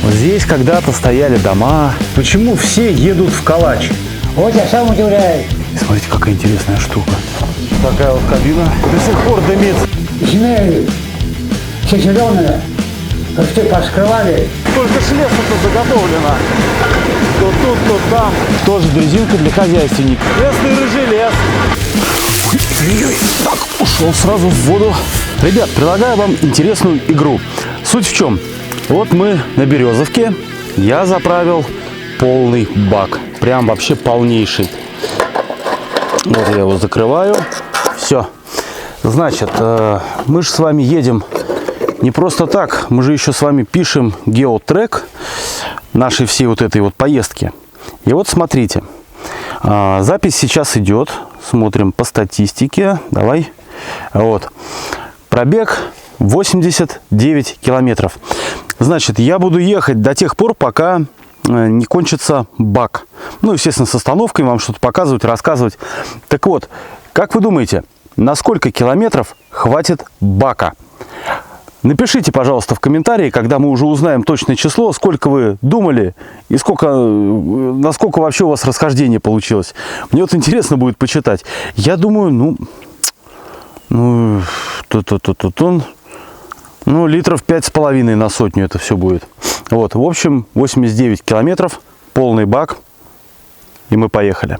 Вот здесь когда-то стояли дома. Почему все едут в Калач? Вот я сам удивляюсь. Смотрите, какая интересная штука. Такая вот кабина до сих пор дымится. Земля все зеленые, все поскрывали. Только с леса тут заготовлено. То тут, то там. Тоже дрезинка для хозяйственников. Местный рыжий лес. Ой-ой-ой. Так, ушел сразу в воду. Ребят, предлагаю вам интересную игру. Суть в чем? Вот мы на Березовке. Я заправил полный бак. Прям вообще полнейший. Вот я его закрываю. Все. Значит, мы же с вами едем не просто так. Мы же еще с вами пишем геотрек нашей всей вот этой вот поездки. И вот смотрите. Запись сейчас идет. Смотрим по статистике. Давай. Вот. Пробег 89 километров. Значит, я буду ехать до тех пор, пока не кончится бак. Ну, естественно, с остановкой вам что-то показывать, рассказывать. Так вот, как вы думаете, на сколько километров хватит бака? Напишите, пожалуйста, в комментарии, когда мы уже узнаем точное число, сколько вы думали и насколько вообще у вас расхождение получилось. Мне вот интересно будет почитать. Я думаю, литров 5,5 на сотню это все будет. Вот, в общем, 89 километров, полный бак, и мы поехали.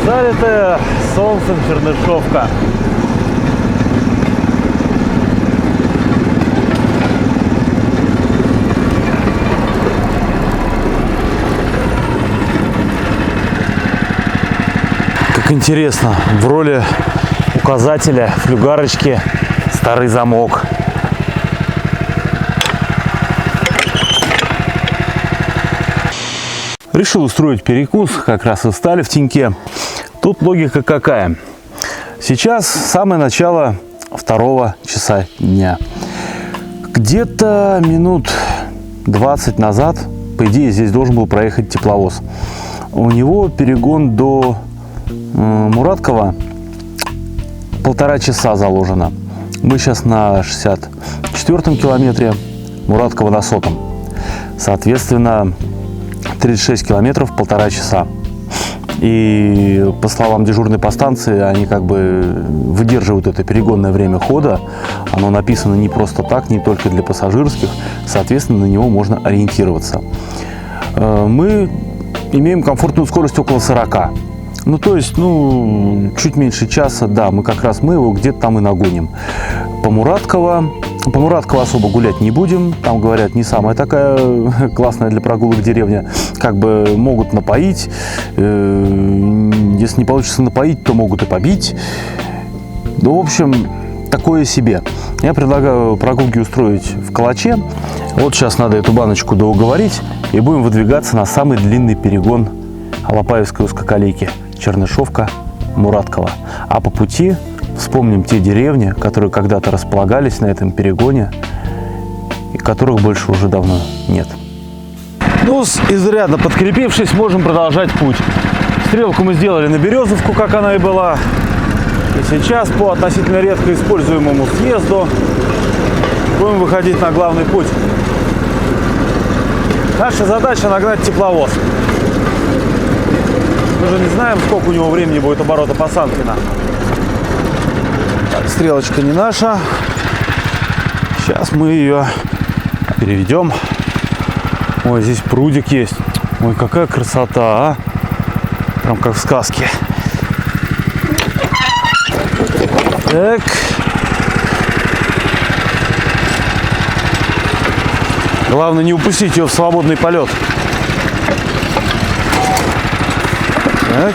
Залитая солнцем Чернышовка. Как интересно, в роли указателя флюгарочки старый замок. Решил устроить перекус, как раз и встали в теньке. Тут логика какая? Сейчас самое начало 2 часа дня. Где-то минут 20 назад, по идее, здесь должен был проехать тепловоз. У него перегон до Мураткова 1,5 часа заложено. Мы сейчас на 64-м километре, Мураткова на 100-м. Соответственно, 36 километров 1,5 часа. И по словам дежурной по станции, они как бы выдерживают это перегонное время хода. Оно написано не просто так, не только для пассажирских. Соответственно, на него можно ориентироваться. Мы имеем комфортную скорость около 40. Ну, то есть, чуть меньше часа, да, мы его где-то там и нагоним. По Мураткова особо гулять не будем. Там, говорят, не самая такая классная для прогулок деревня. Как бы могут напоить. Если не получится напоить, то могут и побить. Ну, в общем, такое себе. Я предлагаю прогулки устроить в Калаче. Вот сейчас надо эту баночку доуговорить. И будем выдвигаться на самый длинный перегон Алапаевской узкоколейки. Чернышовка, Мураткова. А по пути вспомним те деревни, которые когда-то располагались на этом перегоне и которых больше уже давно нет. Ну, изрядно подкрепившись, можем продолжать путь. Стрелку мы сделали на Березовку, как она и была. И сейчас по относительно редко используемому съезду будем выходить на главный путь. Наша задача нагнать тепловоз. Мы же не знаем, сколько у него времени будет оборота по Санкина. Так, стрелочка не наша. Сейчас мы ее переведем. Ой, здесь прудик есть. Ой, какая красота, а! Прям как в сказке. Так. Главное не упустить ее в свободный полет. Так.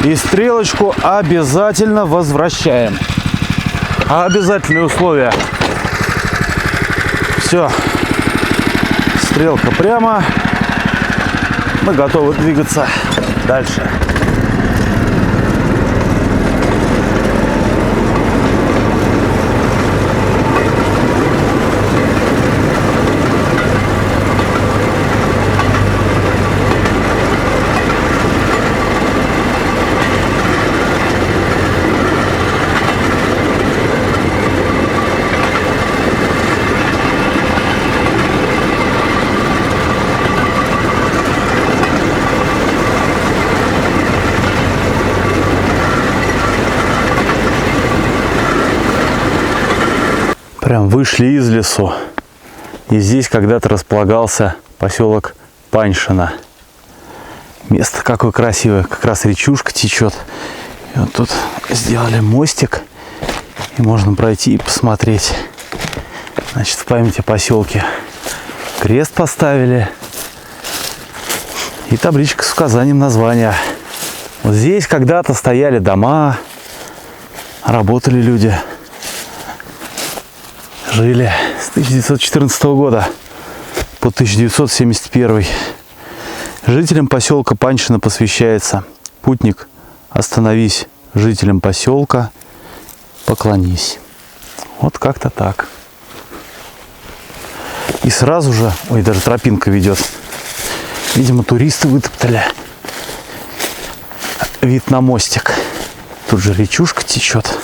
И стрелочку обязательно возвращаем. Обязательные условия. Все. Стрелка прямо. Мы готовы двигаться дальше. Прям вышли из лесу. И здесь когда-то располагался поселок Паньшино. Место какое красивое. Как раз речушка течет. И вот тут сделали мостик. И можно пройти и посмотреть. Значит, в память о поселке крест поставили. И табличка с указанием названия. Вот здесь когда-то стояли дома. Работали люди. Жили с 1914 года по 1971. Жителям поселка Паньшино посвящается: путник, остановись, жителям поселка поклонись. Вот как-то так. И сразу же, ой, даже тропинка ведет. Видимо, туристы вытоптали. Вид на мостик. Тут же речушка течет.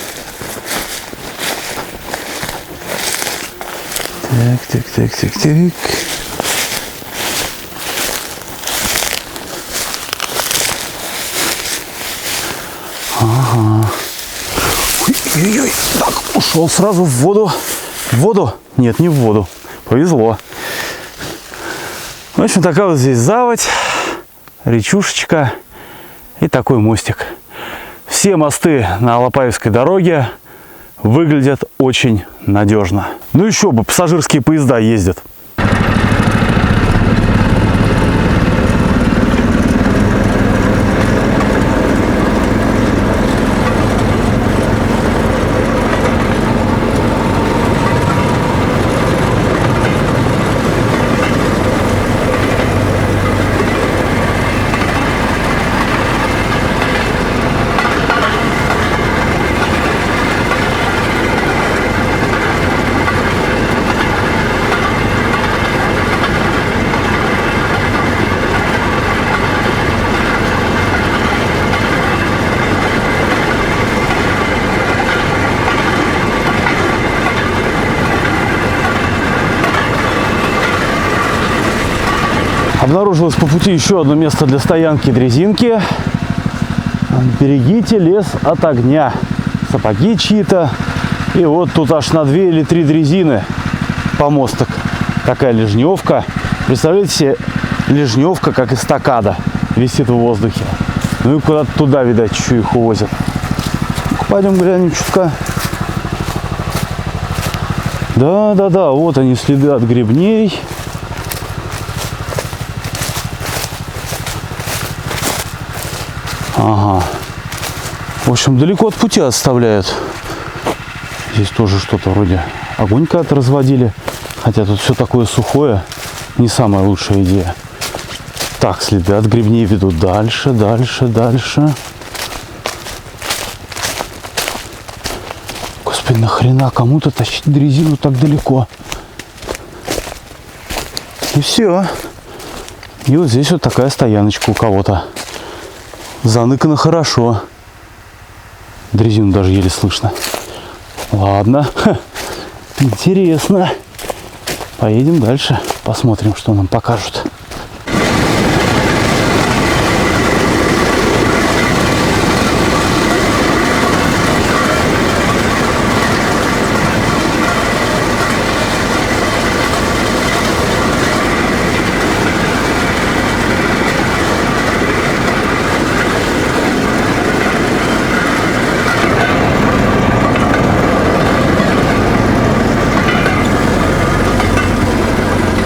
Так. Ага. Ой-ой-ой. Так, ушел сразу в воду. В воду? Нет, не в воду. Повезло. В общем, такая вот здесь заводь, речушечка и такой мостик. Все мосты на Алапаевской дороге выглядят очень надежно. Ну еще бы, пассажирские поезда ездят. Обнаружилось по пути еще одно место для стоянки дрезинки. Берегите лес от огня. Сапоги чьи-то. И вот тут аж на 2 или 3 дрезины помосток. Такая лежневка. Представляете себе, лежневка, как эстакада, висит в воздухе. Ну и куда-то туда, видать, еще их увозят. Пойдем глянем чутка. Да, вот они, следы от гребней. Ага. В общем, далеко от пути оставляют. Здесь тоже что-то вроде огонь когда-то разводили. Хотя тут все такое сухое. Не самая лучшая идея. Так, следы от гребней ведут дальше. Господи, нахрена кому-то тащить дрезину так далеко? И все. И вот здесь вот такая стояночка у кого-то. Заныкано хорошо. Дрезину даже еле слышно. Ладно. Интересно. Поедем дальше. Посмотрим, что нам покажут.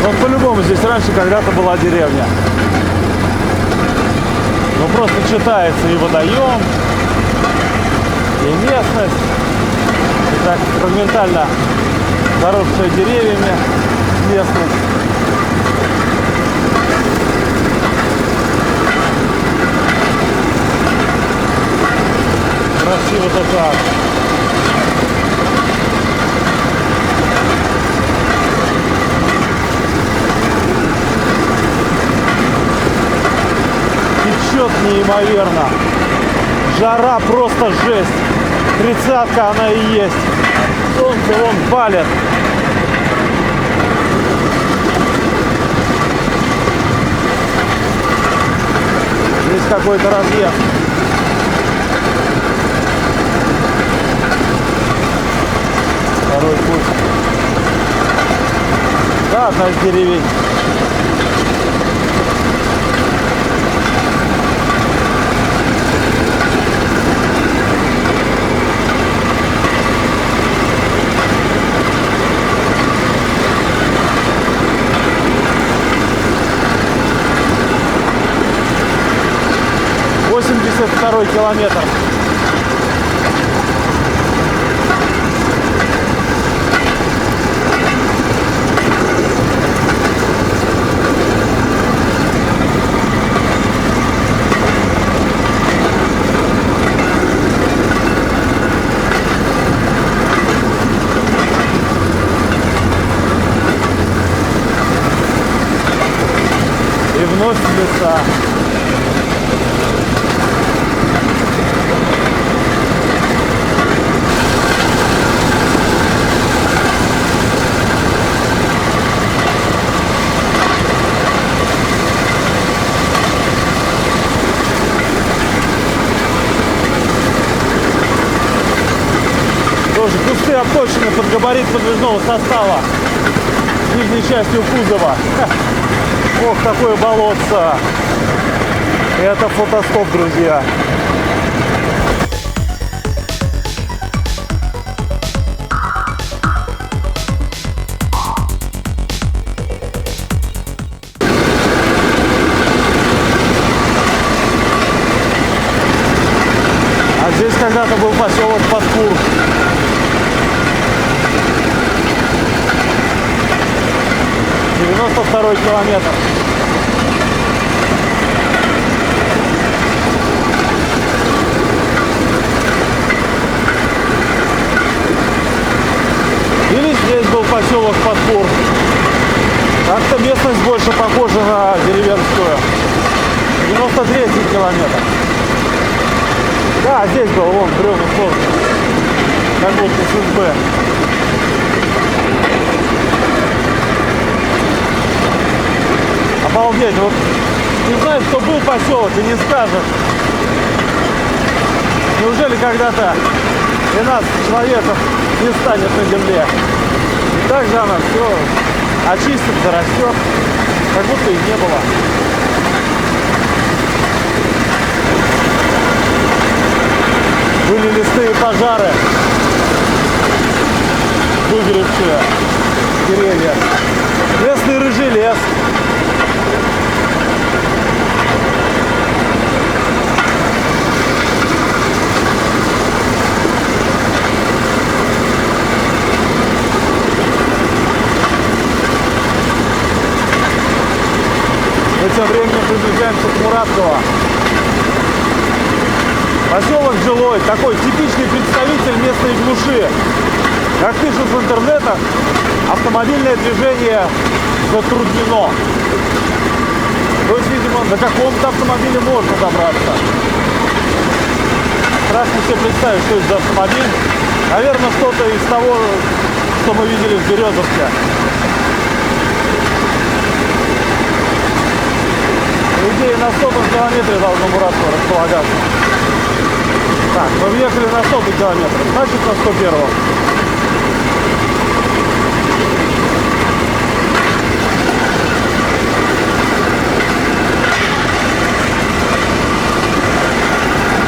Вот по-любому здесь раньше когда-то была деревня. Ну просто читается и водоем, и местность, и так фрагментально заросшая деревьями местность. Красиво-то как. Течет неимоверно. Жара просто жесть. 30-ка она и есть. Солнце вон палит. Здесь какой-то разъезд. Второй путь. Да, одна из деревень. Второй километр. И вновь леса. Кусты обточены под габарит подвижного состава нижней частью кузова. Ох, такое болотце. Это фотостоп, друзья. А здесь когда-то был поселок Подкур. 92-й километр. Или здесь был поселок Подкур. Как-то местность больше похожа на деревенскую. 93-й километр. Да, здесь был, вон, бревна сложно. Как будто с избы. Обалдеть, вот не знаю, кто был поселок и не скажет. Неужели когда-то 12 человек не станет на земле? И так же она все очистится, растет, как будто и не было. Были лесные пожары, выгоревшие деревья. Местный рыжий лес. Мы тем временем приближаемся к Муратково. Поселок жилой, такой типичный представитель местной глуши. Как пишут в интернетах, автомобильное движение затруднено. То есть, видимо, до какого-то автомобиля можно добраться. Страшно себе представить, что это за автомобиль. Наверное, что-то из того, что мы видели в Березовке. По идее, на 100 километре должно Муратово располагаться. Так, мы въехали на 100 километр, значит на 101.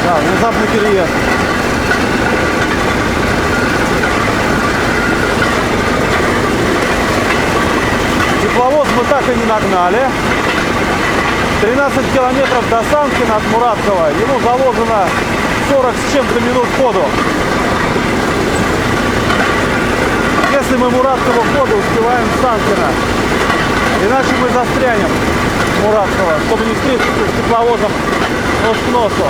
Да, внезапный переезд. Тепловоз мы так и не нагнали. 13 километров до Санкина от Мураткова. Ему заложено 40 с чем-то минут ходу. Если мы Муратково ходу успеваем с Санкина, иначе мы застрянем Муратково, чтобы не встретиться с тепловозом нос к носу.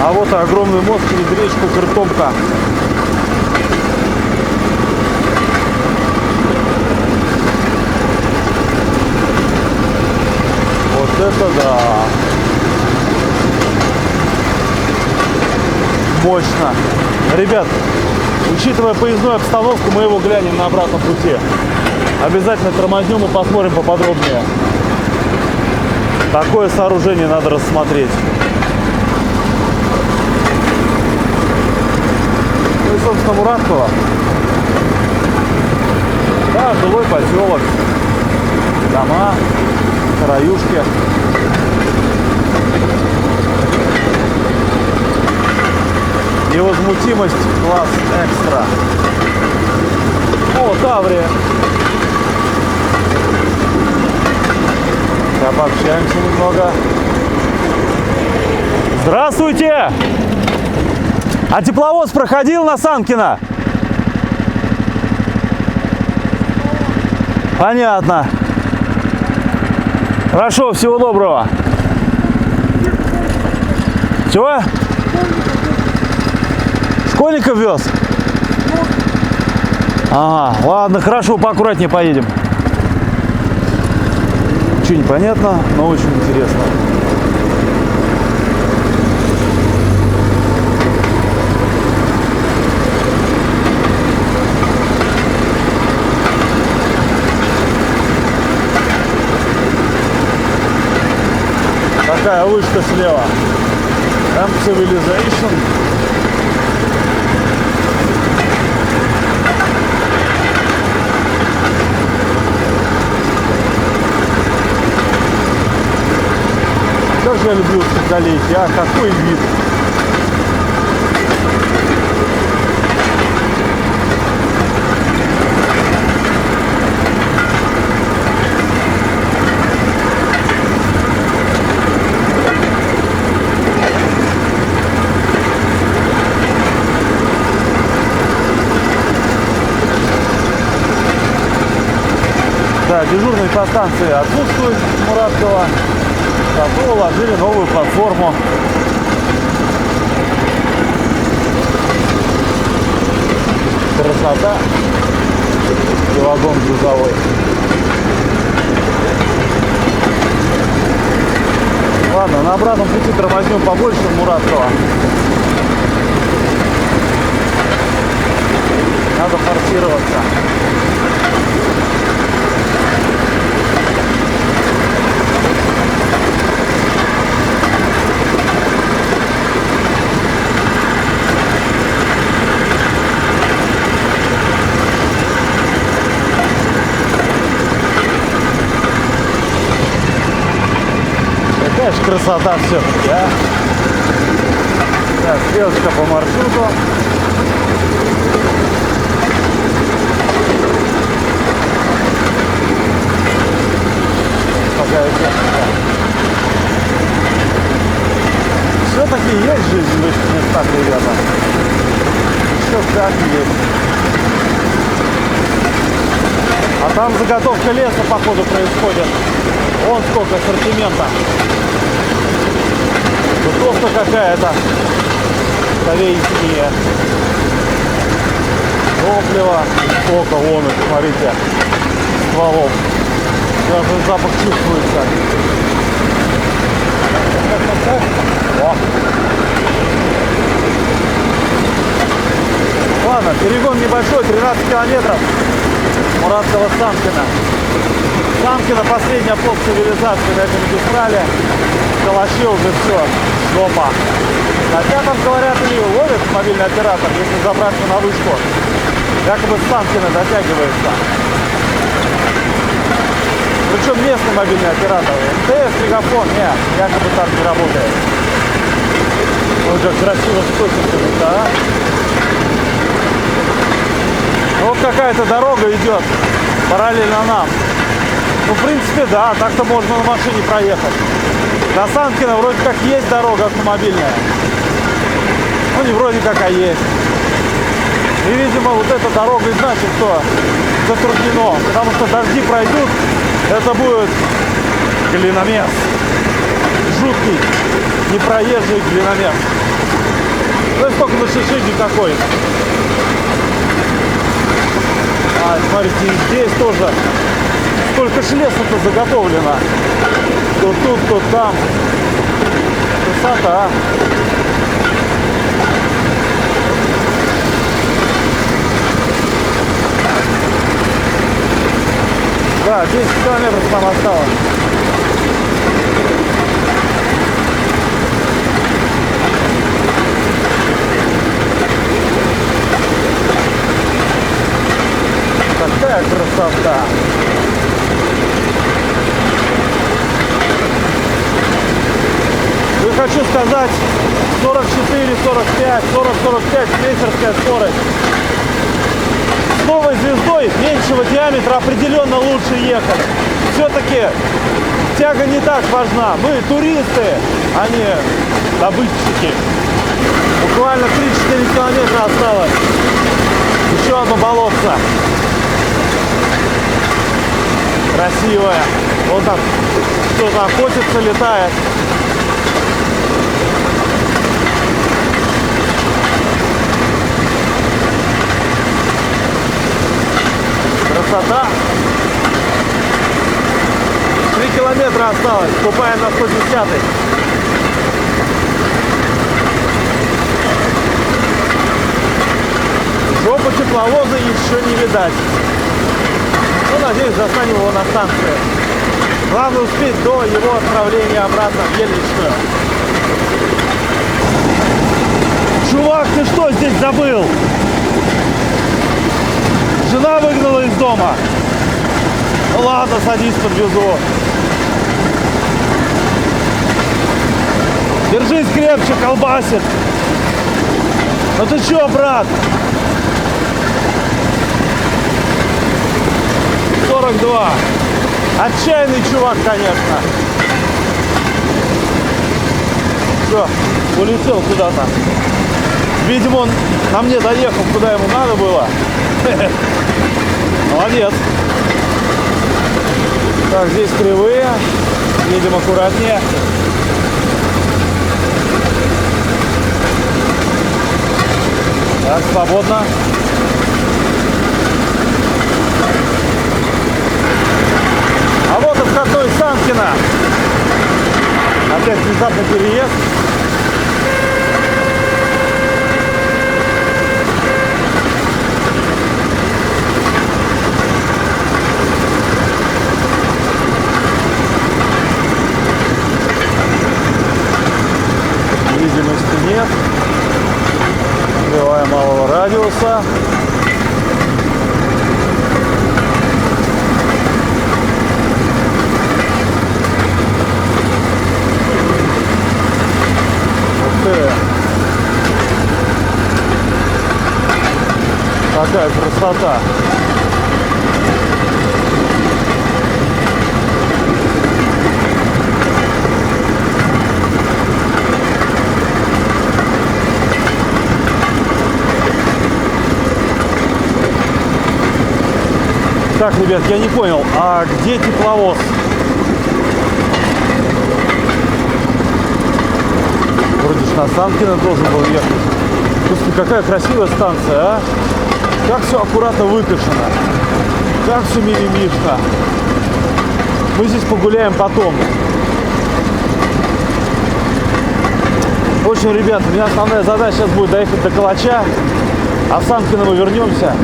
А вот и огромный мост через речку Кыртомка. Вот это да! Мощно! Ребят, учитывая поездную обстановку, мы его глянем на обратном пути. Обязательно тормознем и посмотрим поподробнее. Такое сооружение надо рассмотреть. Ну и, собственно, Муратково. Да, жилой поселок. Дома, раюшки. Невозмутимость класс экстра. О, Таврия. Сейчас пообщаемся немного. Здравствуйте! А тепловоз проходил на Санкина? Понятно. Хорошо, всего доброго. Чего? Школьников вез? Ага, ладно, хорошо, поаккуратнее поедем. Ничего не понятно, но очень интересно. Такая вышка слева. Camp Civilization. Как же я люблю скакалейки, а какой вид! Да, дежурные по станции отсутствуют Муратково, зато уложили новую платформу. Красота и вагон грузовой. Ладно, на обратном пути тормознем побольше Муратково. Надо форсироваться. Какая же красота все-таки, а? Так, стрелочка по маршруту. Все-таки есть жизнь в этих местах, Так и есть. А там заготовка леса, походу, происходит. Вон сколько ассортимента. Тусовка какая-то. Совейские. Топливо. Сколько вон их, смотрите. Стволов. Даже запах чувствуется. О. Ладно, перегон небольшой, 13 километров. Муратово-Самкино. Самкино последняя полк цивилизации на этой магистрали. Калаши уже все, жопа. Хотя там, говорят, и ловит мобильный оператор, если забраться на вышку. Якобы Самкино дотягивается. Причем местный мобильный оператор. МТС, Мегафон, нет, якобы там не работает. Ой, как красиво скотчится, да? Вот какая-то дорога идет параллельно нам. Ну, в принципе, да, так-то можно на машине проехать. До Самкина вроде как есть дорога автомобильная. Ну, не вроде как, а есть. И, видимо, вот эта дорога и значит, что затруднено. Потому что дожди пройдут, это будет глиномес. Жуткий, непроезжий глиномес. То есть только на шиши никакой. А, смотрите, и здесь тоже сколько ж леса-то заготовлено. То тут, то там. Красота. Да, 10 километров там осталось. Какая красота! Ну и хочу сказать, 44, 45, 40, 45 крейсерская скорость. С новой звездой меньшего диаметра определенно лучше ехать. Все-таки тяга не так важна. Мы туристы, а не добытчики. Буквально 3-4 километра осталось. Еще одно болотце. Красивая. Вот там кто-то охотится, летает. Красота. 3 километра осталось. Ступаем на 110-й. Жопу тепловоза еще не видать. Ну, надеюсь, застанем его на станции. Главное успеть до его отправления обратно в Ельничную. Чувак, ты что здесь забыл? Жена выгнала из дома. Ну ладно, садись, подвезу. Держись крепче, колбасит. Ну ты чё, брат? 42. Отчаянный чувак, конечно. Все, улетел куда-то. Видимо, он на мне доехал, куда ему надо было. Молодец. Так, здесь кривые. Едем аккуратнее. Так, свободно. А вот обходной Самкино. Опять внезапный переезд. Видимости нет. Открываем малого радиуса. Какая красота! Так, ребят, я не понял, а где тепловоз? Вроде ж на Санкино должен был ехать. Слушайте, какая красивая станция, а? Как все аккуратно выкашено. Как все мимимишно. Мы здесь погуляем потом. В общем, ребят, у меня основная задача сейчас будет доехать до Калача, а в Санкино мы вернемся,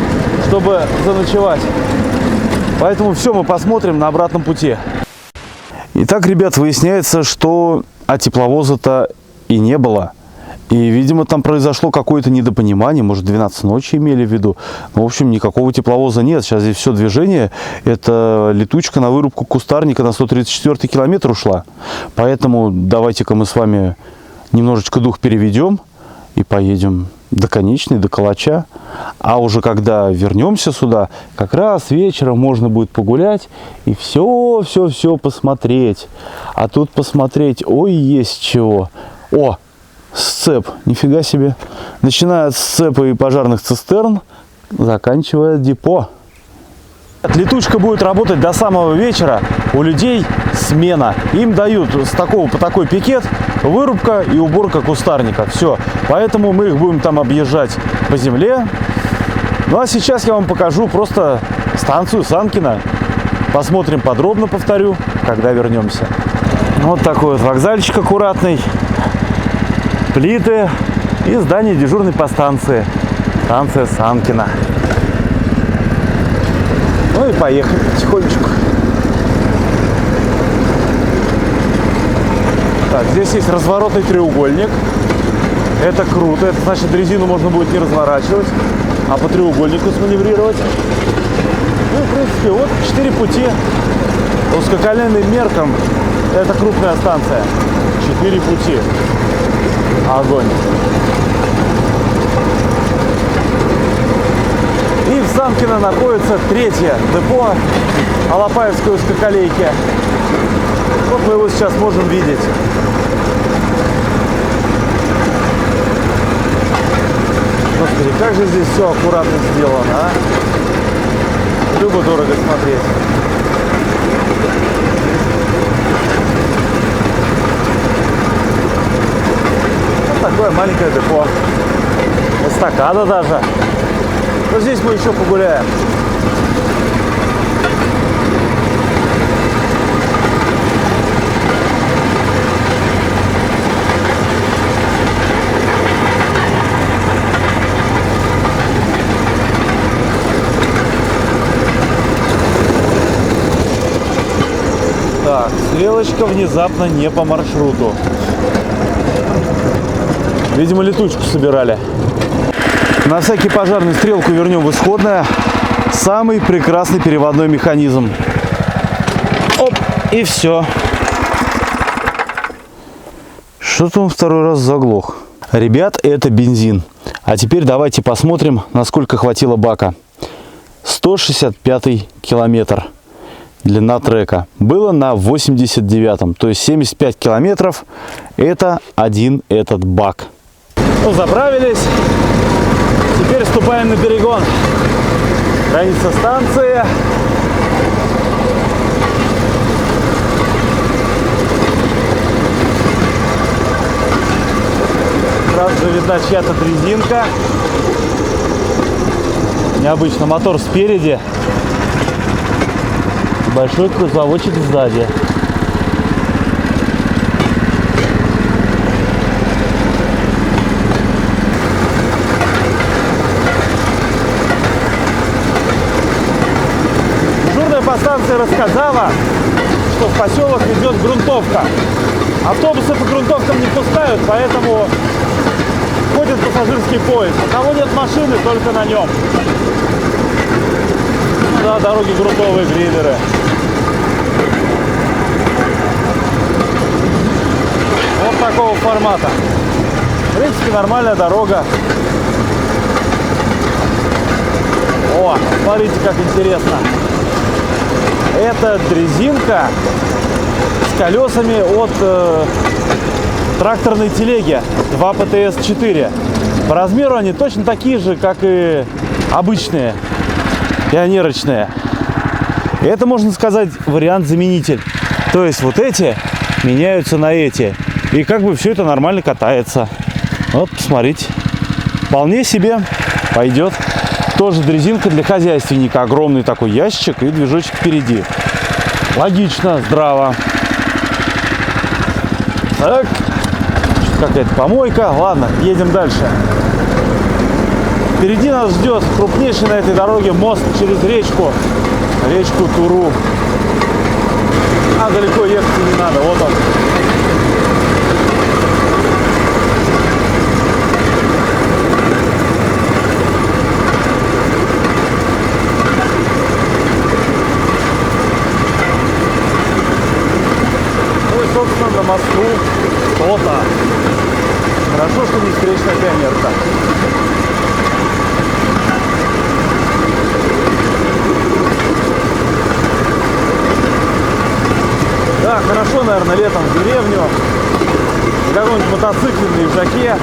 чтобы заночевать. Поэтому все, мы посмотрим на обратном пути. Итак, ребят, выясняется, что тепловоза-то и не было. И, видимо, там произошло какое-то недопонимание, может, 12 ночи имели в виду. Но, в общем, никакого тепловоза нет. Сейчас здесь все движение. Это летучка на вырубку кустарника на 134 километр ушла. Поэтому давайте-ка мы с вами немножечко дух переведем и поедем до Конечной, до Калача. А уже когда вернемся сюда, как раз вечером можно будет погулять и все посмотреть. А тут посмотреть, ой, есть чего. О! Сцеп, нифига себе. Начиная от сцепа и пожарных цистерн, заканчивая депо. Летучка будет работать до самого вечера. У людей смена. Им дают по такой пикет, вырубка и уборка кустарника. Все. Поэтому мы их будем там объезжать по земле. Ну а сейчас я вам покажу просто станцию Санкино. Посмотрим подробно, повторю, когда вернемся. Вот такой вот вокзальчик аккуратный. Плиты и здание дежурной по станции. Станция Санкино. Ну и поехали потихонечку. Так, здесь есть разворотный треугольник. Это круто. Это значит, дрезину можно будет не разворачивать, а по треугольнику сманеврировать. Ну, в принципе, вот 4 пути. По узкоколейным меркам это крупная станция. 4 пути. Огонь. И в Санкино находится третье депо Алапаевской узкоколейки. Вот мы его сейчас можем видеть. Господи, как же здесь все аккуратно сделано, а? Любо-дорого смотреть. Такое маленькое депо. Эстакада даже. Но здесь мы еще погуляем. Так, стрелочка внезапно не по маршруту. Видимо, летучку собирали. На всякий пожарный стрелку вернем в исходное. Самый прекрасный переводной механизм. Оп, и все. Что-то он второй раз заглох. Ребят, это бензин. А теперь давайте посмотрим, насколько хватило бака. 165 километр. Длина трека. Было на 89-м. То есть 75 километров. Это один этот бак. Ну, заправились. Теперь вступаем на перегон. Граница станции. Сразу же видна чья-то дрезинка. Необычно, мотор спереди. Большой грузовочек сзади. Станция рассказала, что в поселок идет грунтовка. Автобусы по грунтовкам не пускают, поэтому ходит пассажирский поезд. У кого нет машины, только на нем. Да, дороги грунтовые, грейдеры. Вот такого формата. В принципе, нормальная дорога. О, смотрите, как интересно. Это дрезинка с колесами от тракторной телеги 2 ПТС-4. По размеру они точно такие же, как и обычные, пионерочные. Это, можно сказать, вариант-заменитель. То есть вот эти меняются на эти. И как бы все это нормально катается. Вот, посмотрите. Вполне себе пойдет. Тоже дрезинка для хозяйственника. Огромный такой ящик и движочек впереди. Логично, здраво. Так. Какая-то помойка. Ладно, едем дальше. Впереди нас ждет крупнейший на этой дороге мост через речку. Речку Туру. А далеко ехать не надо. Вот он. Ну и, собственно, на мосту кто-то. Хорошо, что не встречная пионерка. Да, хорошо, наверное, летом в деревню, на каком-нибудь мотоцикле, на езжаке,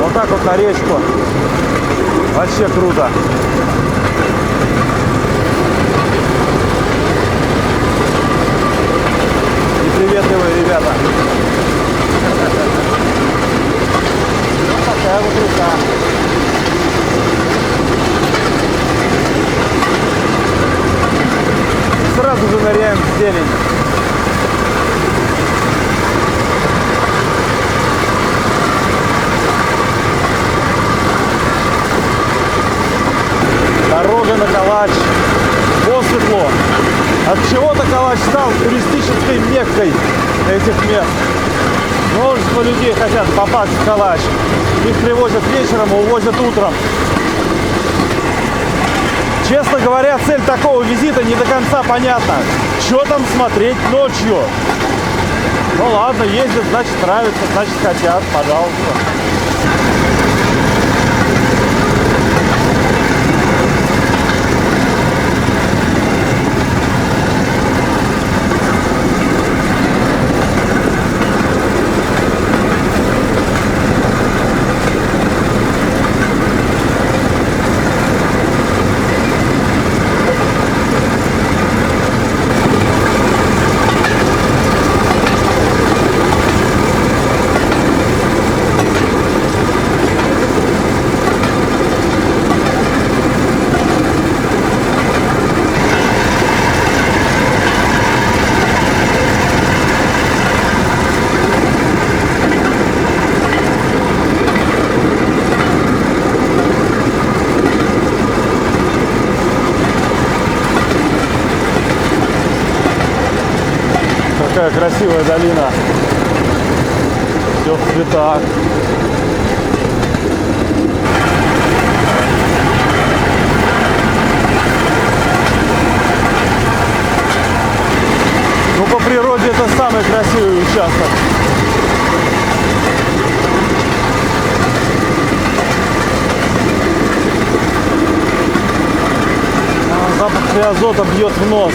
вот так вот на речку. Вообще круто. Неприветливые ребята. Вот такая вот река. Сразу же ныряем в зелень. Дорога на Калач. Посветло. От чего-то Калач стал туристической меккой этих мест. Множество людей хотят попасть в Калач. Их привозят вечером, увозят утром. Честно говоря, цель такого визита не до конца понятна. Что там смотреть ночью? Ну ладно, ездят, значит нравится, значит хотят, пожалуйста. Какая красивая долина. Все в цветах. Ну, по природе это самый красивый участок. Запах азота бьет в нос.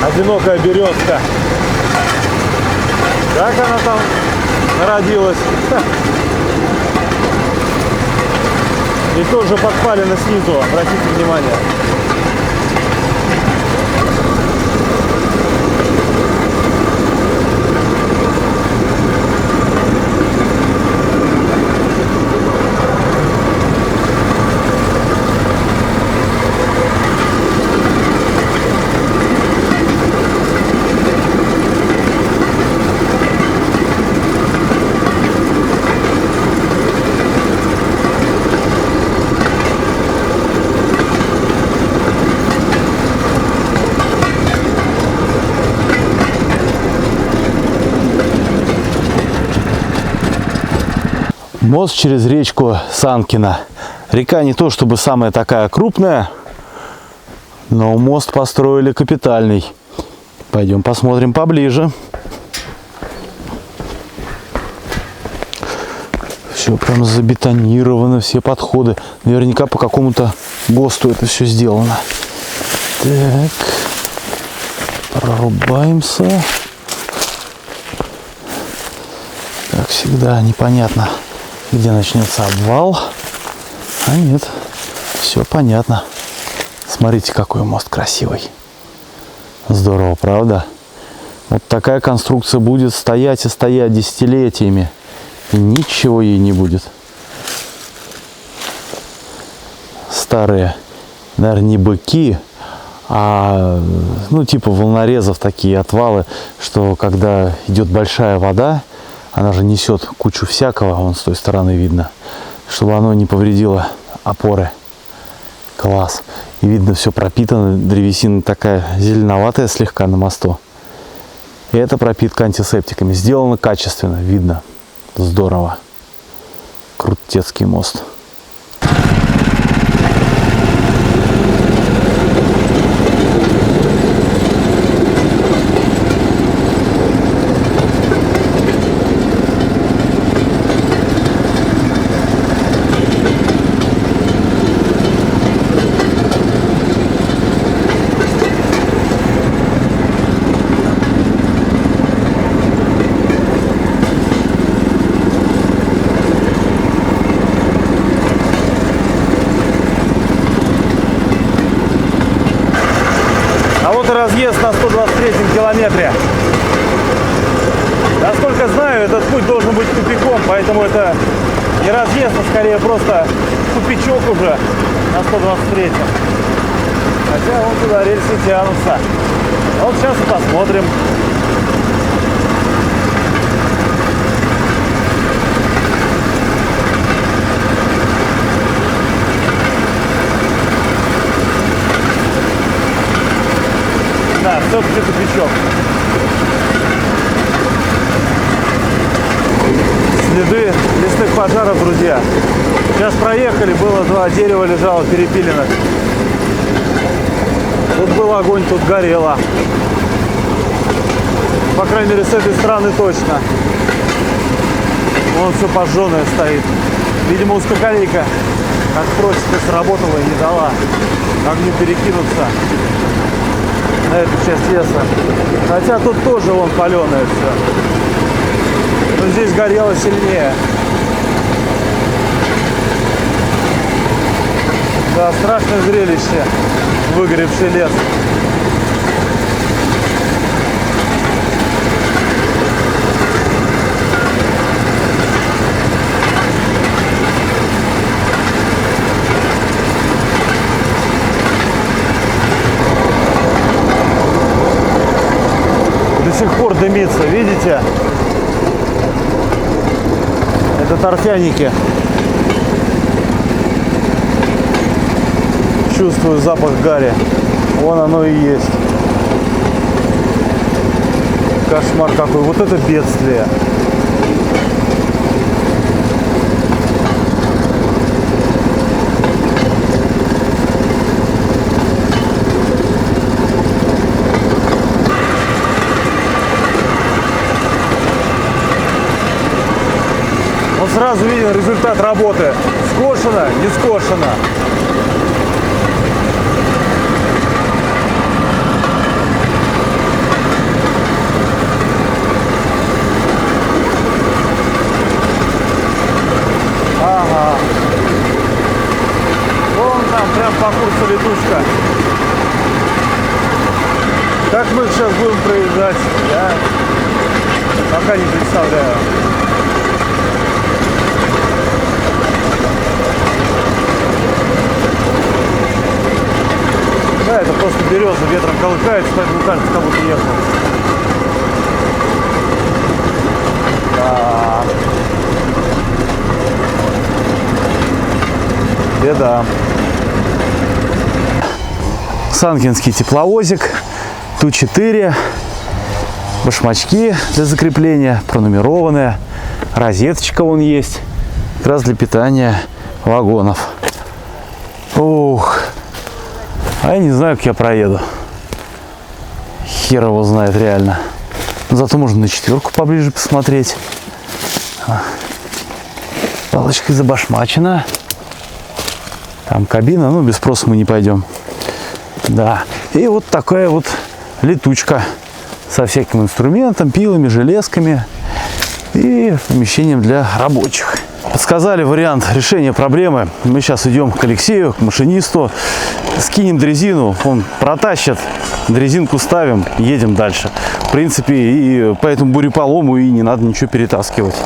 Одинокая березка. Как она там народилась? И тоже подпалено снизу, обратите внимание. Мост через речку Санкина. Река не то чтобы самая такая крупная, Но мост построили капитальный. Пойдем посмотрим поближе. Все прям забетонировано, все подходы. Наверняка по какому-то ГОСТу это все сделано. Так. Прорубаемся. Как всегда, непонятно, где начнется обвал. А нет, все понятно. Смотрите, какой мост красивый. Здорово, правда? Вот такая конструкция будет стоять и стоять десятилетиями. И ничего ей не будет. Старые, наверное, не быки, а ну типа волнорезов, такие отвалы, что когда идет большая вода, она же несет кучу всякого, вон с той стороны видно, чтобы оно не повредило опоры. Класс. И видно, все пропитано, древесина такая зеленоватая слегка на мосту. И это пропитка антисептиками. Сделано качественно, видно. Здорово. Крутецкий мост. Разъезд на 123-м километре. Насколько знаю, этот путь должен быть тупиком, поэтому это не разъезд, а скорее просто тупичок уже на 123-м. Хотя вон туда рельсы тянутся. Вот сейчас и посмотрим. Да, все-таки тупичок. Следы лесных пожаров, друзья. Сейчас проехали, было 2 дерева лежало перепиленных. Тут был огонь, тут горело. По крайней мере, с этой стороны точно. Вон все пожженное стоит. Видимо, узкоколейка, как просится, сработала и не дала огню перекинуться на эту часть леса. Хотя тут тоже вон паленое все. Но здесь горело сильнее. Да, страшное зрелище. Выгоревший лес. До сих пор дымится, видите? Это торфяники. Чувствую запах гари. Вон оно и есть. Кошмар какой. Вот это бедствие. Сразу виден результат работы. Скошено, не скошено. Ага. Вон там, прям по курсу летушка. Как мы сейчас будем проезжать, я пока не представляю. Да, это просто береза ветром колыхается, поэтому кажется, как будто ехал. Да. Беда. Санкинский тепловозик. Ту-4. Башмачки для закрепления, пронумерованные. Розеточка вон есть. Как раз для питания вагонов. Ух. А я не знаю, как я проеду. Хер его знает реально. Зато можно на 4 поближе посмотреть. Палочкой забашмачена. Там кабина, ну без спроса мы не пойдем. Да. И вот такая вот летучка со всяким инструментом, пилами, железками и помещением для рабочих. Подсказали вариант решения проблемы. Мы сейчас идем к Алексею, к машинисту, скинем дрезину, он протащит, дрезинку ставим, едем дальше. В принципе, и по этому буреполому и не надо ничего перетаскивать.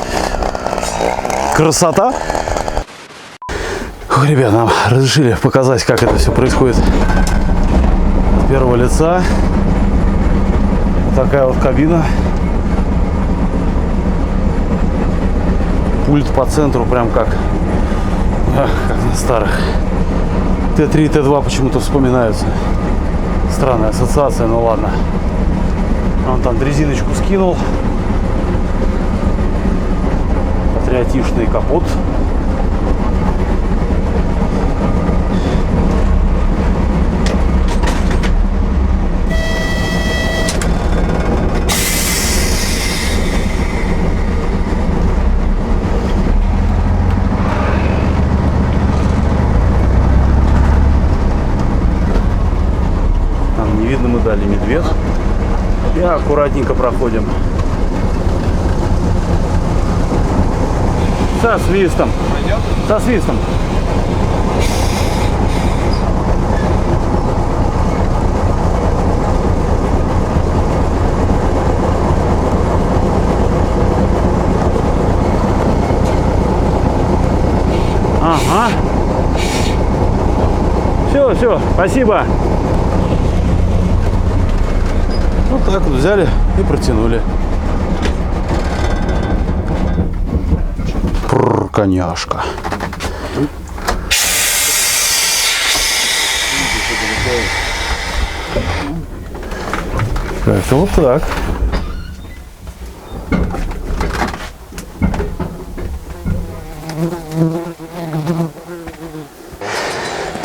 Красота! Ох, ребят, нам разрешили показать, как это все происходит с первого лица. Вот такая вот кабина. Пульт по центру, прям как на старых. Т3 и Т2 почему-то вспоминаются. Странная ассоциация, ну ладно. Он там дрезиночку скинул. Патриотичный капот. Видно, мы дали медведь. И аккуратненько проходим. Со свистом. Со свистом. Ага. Все, спасибо. Вот так вот взяли и протянули. Коняшка. Как-то вот так.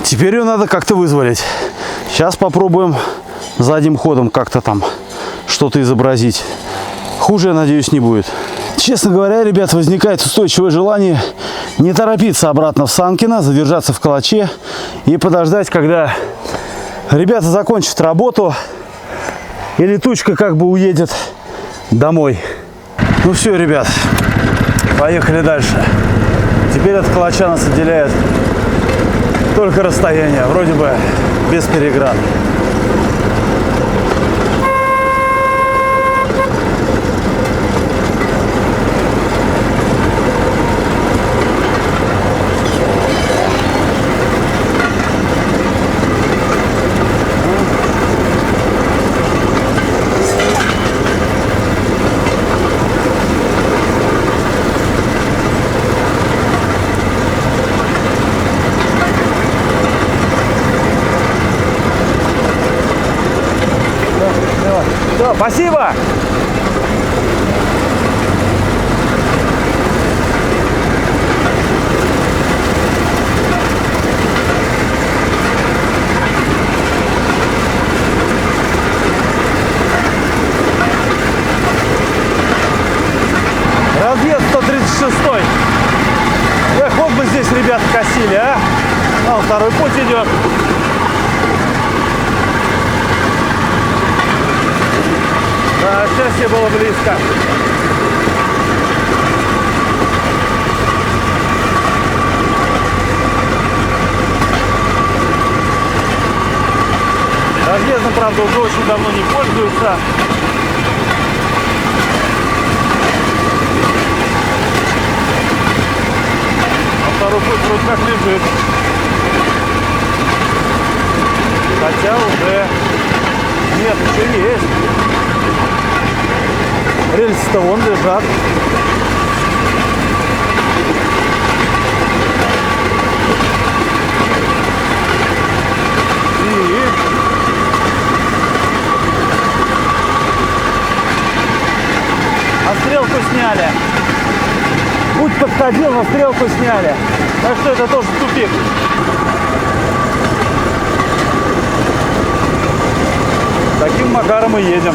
Теперь ее надо как-то вызволить. Сейчас попробуем задним ходом как-то там что-то изобразить. Хуже, я надеюсь, не будет. Честно говоря, ребят, возникает устойчивое желание не торопиться обратно в Санкино, задержаться в Калаче и подождать, когда ребята закончат работу и летучка как бы уедет домой. Ну все, ребят, поехали дальше. Теперь от Калача нас отделяет только расстояние, вроде бы без переград. Все, спасибо! Разъезд 136-й. Ход бы здесь ребята косили, а? А, второй путь идет. Да, счастье было близко. Разъездом, правда, уже очень давно не пользуются. А второй путь вроде как лежит. Хотя уже нет, еще есть. Рельсы-то вон лежат. И а стрелку сняли. Путь подходил, но стрелку сняли. Так что это тоже тупик. макаром и едем.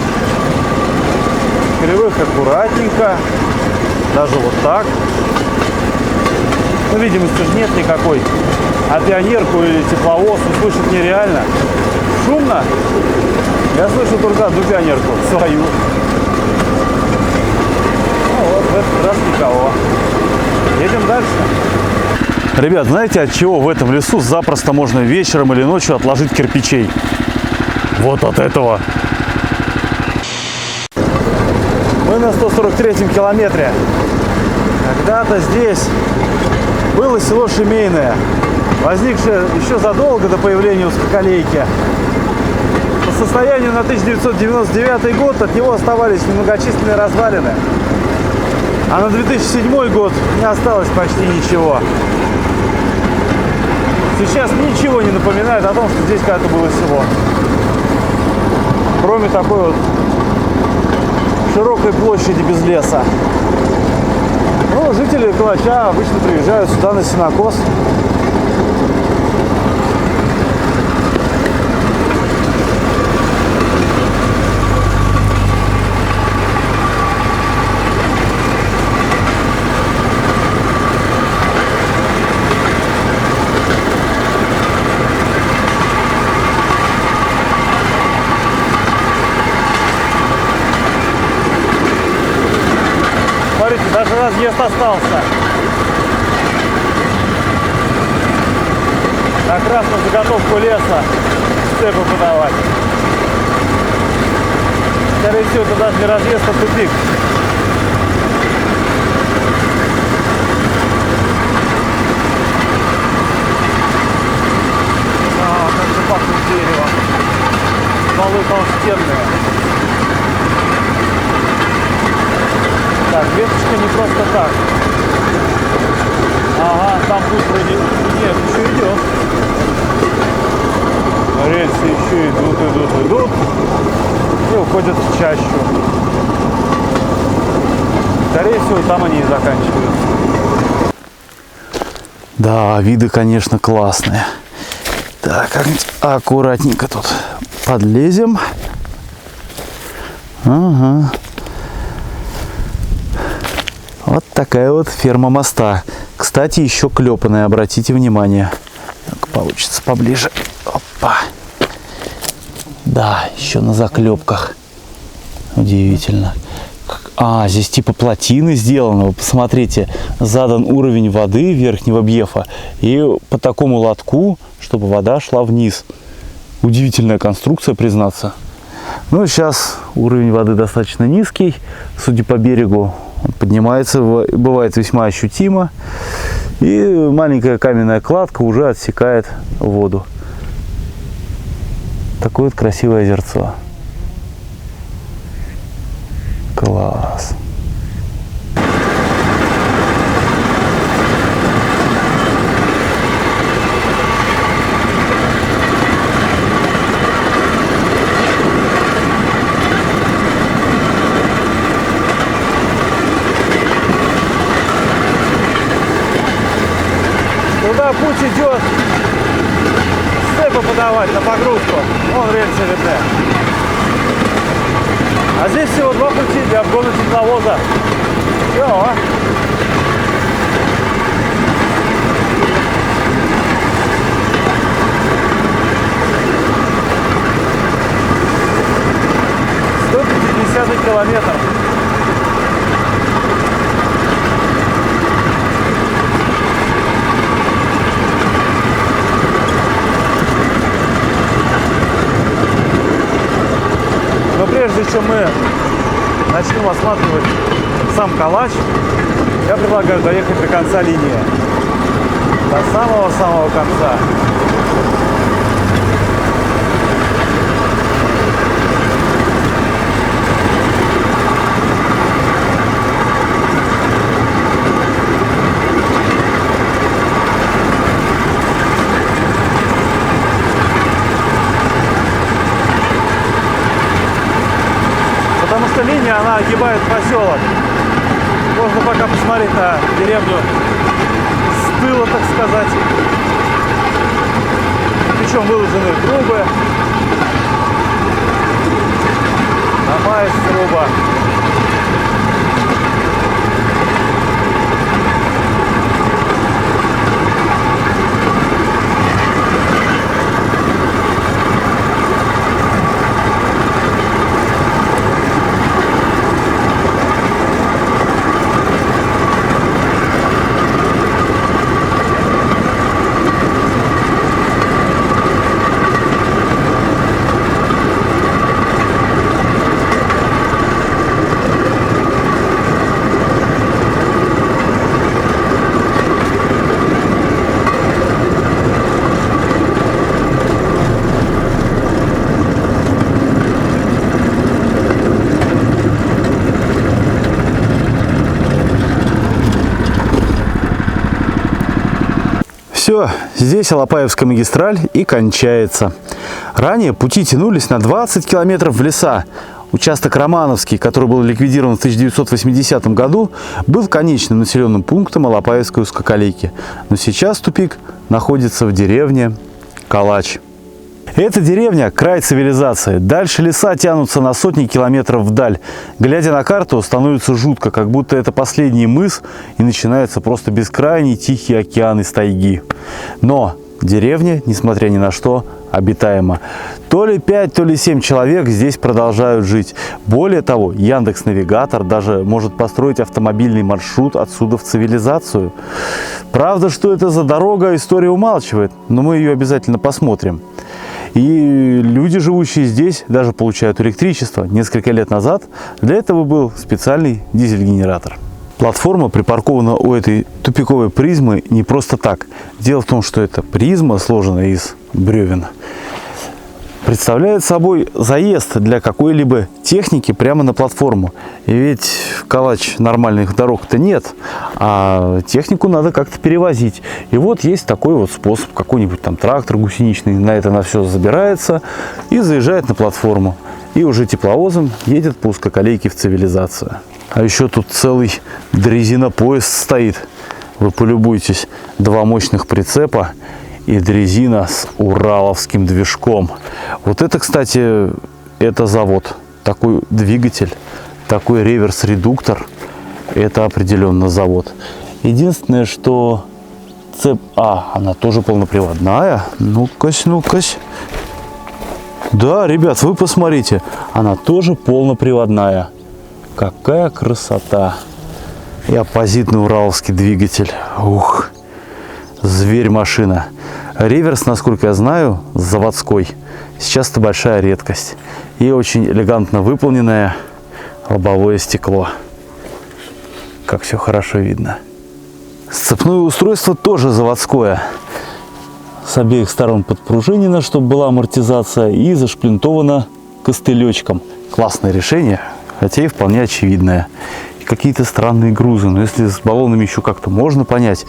Кривых аккуратненько. Даже вот так. Ну, видимости же нет никакой. А пионерку или тепловоз услышать нереально. Шумно? Я слышу только одну пионерку, свою. Ну вот, в этот раз никого. Едем дальше. Ребят, знаете, от чего в этом лесу запросто можно вечером или ночью отложить кирпичей? Вот от этого. Мы на 143-м километре. Когда-то здесь было село Шемейное, возникшее еще задолго до появления узкоколейки. По состоянию на 1999 год от него оставались немногочисленные развалины. А на 2007 год не осталось почти ничего. Сейчас ничего не напоминает о том, что здесь когда-то было село. Кроме такой вот широкой площади без леса. Ну, жители Калача обычно приезжают сюда на сенокос. Смотрите, даже разъезд остался. Как раз на заготовку леса цепи подавать. Скорее всего, это даже не разъезд, а тупик. Как же пахнет дерево. Стволы толстенные. Так, веточка не просто так. Ага, там путь вроде... Нет, еще идет. Рельсы еще идут. И уходят в чащу. Скорее всего, там они и заканчиваются. Да, виды, конечно, классные. Так, аккуратненько тут подлезем. Ага. Вот такая вот ферма моста. Кстати, еще клепанная, обратите внимание. Так, получится поближе. Опа. Да, еще на заклепках. Удивительно. А, здесь типа плотины сделаны. Вы посмотрите, задан уровень воды верхнего бьефа. И по такому лотку, чтобы вода шла вниз. Удивительная конструкция, признаться. Ну, сейчас уровень воды достаточно низкий. Судя по берегу, он поднимается, бывает весьма ощутимо. И маленькая каменная кладка уже отсекает воду. Такое вот красивое озерцо. Класс. Туда путь идет степы подавать на погрузку. Вон рельсы видны. А здесь всего два пути для обгона тепловоза. Все. 150 километр. Но прежде чем мы начнем осматривать сам Калач, я предлагаю доехать до конца линии. До самого-самого конца. Потому что линия, она огибает поселок. Можно пока посмотреть на деревню с тыла, так сказать. Причем выложены трубы. Все, здесь Алапаевская магистраль и кончается. Ранее пути тянулись на 20 километров в леса. Участок Романовский, который был ликвидирован в 1980 году, был конечным населенным пунктом Алапаевской узкоколейки. Но сейчас тупик находится в деревне Калач. Эта деревня – край цивилизации. Дальше леса тянутся на сотни километров вдаль. Глядя на карту, становится жутко, как будто это последний мыс и начинается просто бескрайний тихий океан из тайги. Но деревня, несмотря ни на что, обитаема. То ли 5, то ли 7 человек здесь продолжают жить. Более того, Яндекс.Навигатор даже может построить автомобильный маршрут отсюда в цивилизацию. Правда, что это за дорога, история умалчивает, но мы ее обязательно посмотрим. И люди, живущие здесь, даже получают электричество. Несколько лет назад для этого был специальный дизель-генератор. Платформа припаркована у этой тупиковой призмы не просто так. Дело в том, что эта призма, сложенная из бревен, представляет собой заезд для какой-либо техники прямо на платформу. И ведь в Калач нормальных дорог-то нет, а технику надо как-то перевозить. И вот есть такой вот способ. Какой-нибудь там трактор гусеничный на это на все забирается и заезжает на платформу. И уже тепловозом едет по узкоколейке в цивилизацию. А еще тут целый дрезинопоезд стоит. Вы полюбуйтесь. 2 мощных прицепа и дрезина с ураловским движком. Вот это, кстати, это завод. Такой двигатель, такой реверс-редуктор. Это определенно завод. Единственное, что цепь... она тоже полноприводная. Ну-кась, ну-кась. Да, ребят, вы посмотрите. Она тоже полноприводная. Какая красота. И оппозитный ураловский двигатель. Ух, зверь-машина. Реверс, насколько я знаю, заводской. Сейчас это большая редкость. И очень элегантно выполненное лобовое стекло. Как все хорошо видно. Сцепное устройство тоже заводское. С обеих сторон подпружинено, чтобы была амортизация, и зашплинтовано костылечком. Классное решение, хотя и вполне очевидное. И какие-то странные грузы. Но если с баллонами еще как-то можно понять,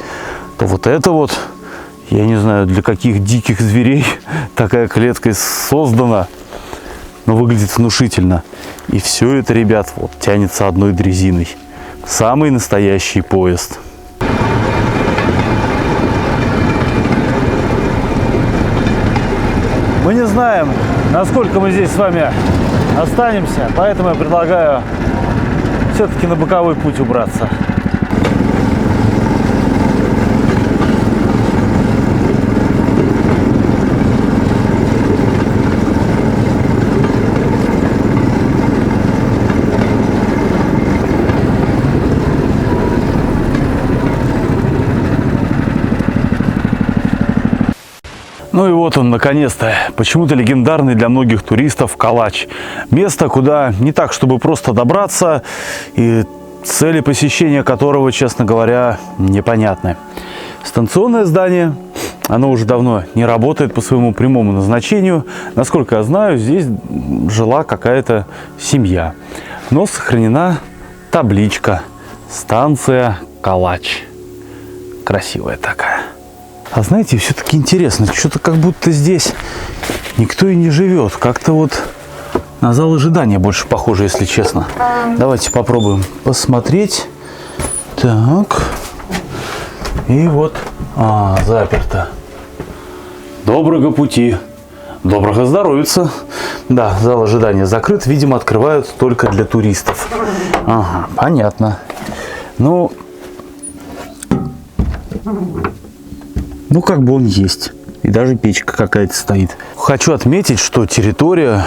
то вот это вот, я не знаю, для каких диких зверей такая клетка создана, но выглядит внушительно. И все это, ребят, вот тянется одной дрезиной. Самый настоящий поезд. Мы не знаем, насколько мы здесь с вами останемся, поэтому я предлагаю все-таки на боковой путь убраться. Ну и вот он, наконец-то, почему-то легендарный для многих туристов Калач. Место, куда не так, чтобы просто добраться, и цели посещения которого, честно говоря, непонятны. Станционное здание, оно уже давно не работает по своему прямому назначению. Насколько я знаю, здесь жила какая-то семья. Но сохранена табличка «Станция Калач». Красивая такая. А знаете, все-таки интересно, что-то как будто здесь никто и не живет. Как-то вот на зал ожидания больше похоже, если честно. Давайте попробуем посмотреть. Так. И вот, заперто. Доброго пути. Доброго здоровица. Да, зал ожидания закрыт. Видимо, открывают только для туристов. Ага, понятно. Ну, как бы он есть. И даже печка какая-то стоит. Хочу отметить, что территория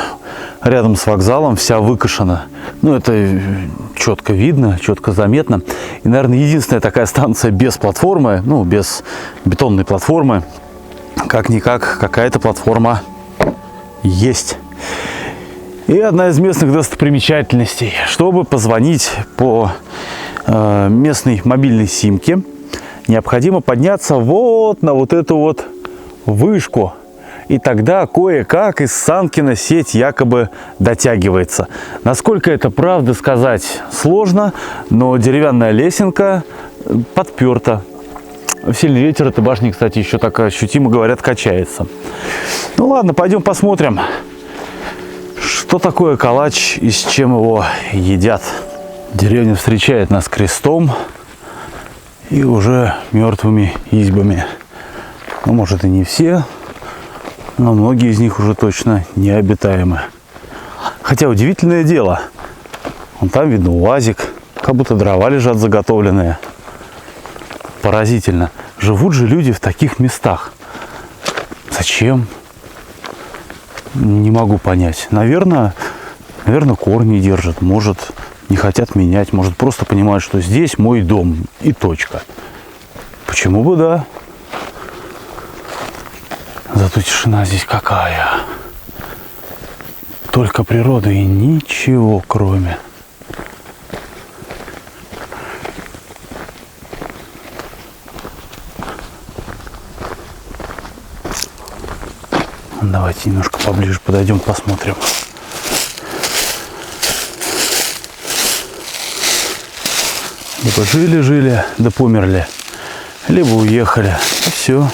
рядом с вокзалом вся выкошена. Ну, это четко видно, четко заметно. И, наверное, единственная такая станция без платформы, ну, без бетонной платформы, как-никак какая-то платформа есть. И одна из местных достопримечательностей. Чтобы позвонить по местной мобильной симке, необходимо подняться вот на вот эту вот вышку. И тогда кое-как из Санкина сеть якобы дотягивается. Насколько это правда, сказать сложно, но деревянная лесенка подперта. В сильный ветер эта башня, кстати, еще так ощутимо, говорят, качается. Ну ладно, пойдем посмотрим, что такое калач и с чем его едят. Деревня встречает нас крестом и уже мертвыми избами. Ну, может, и не все, но многие из них уже точно необитаемы. Хотя удивительное дело, вон там видно УАЗик, как будто дрова лежат заготовленные. Поразительно. Живут же люди в таких местах. Зачем? Не могу понять. Наверное, корни держат. Может, не хотят менять. Может, просто понимают, что здесь мой дом и точка. Почему бы да? Зато тишина здесь какая. Только природа и ничего кроме. Давайте немножко поближе подойдем, посмотрим. Либо жили-жили, да померли, либо уехали. И все.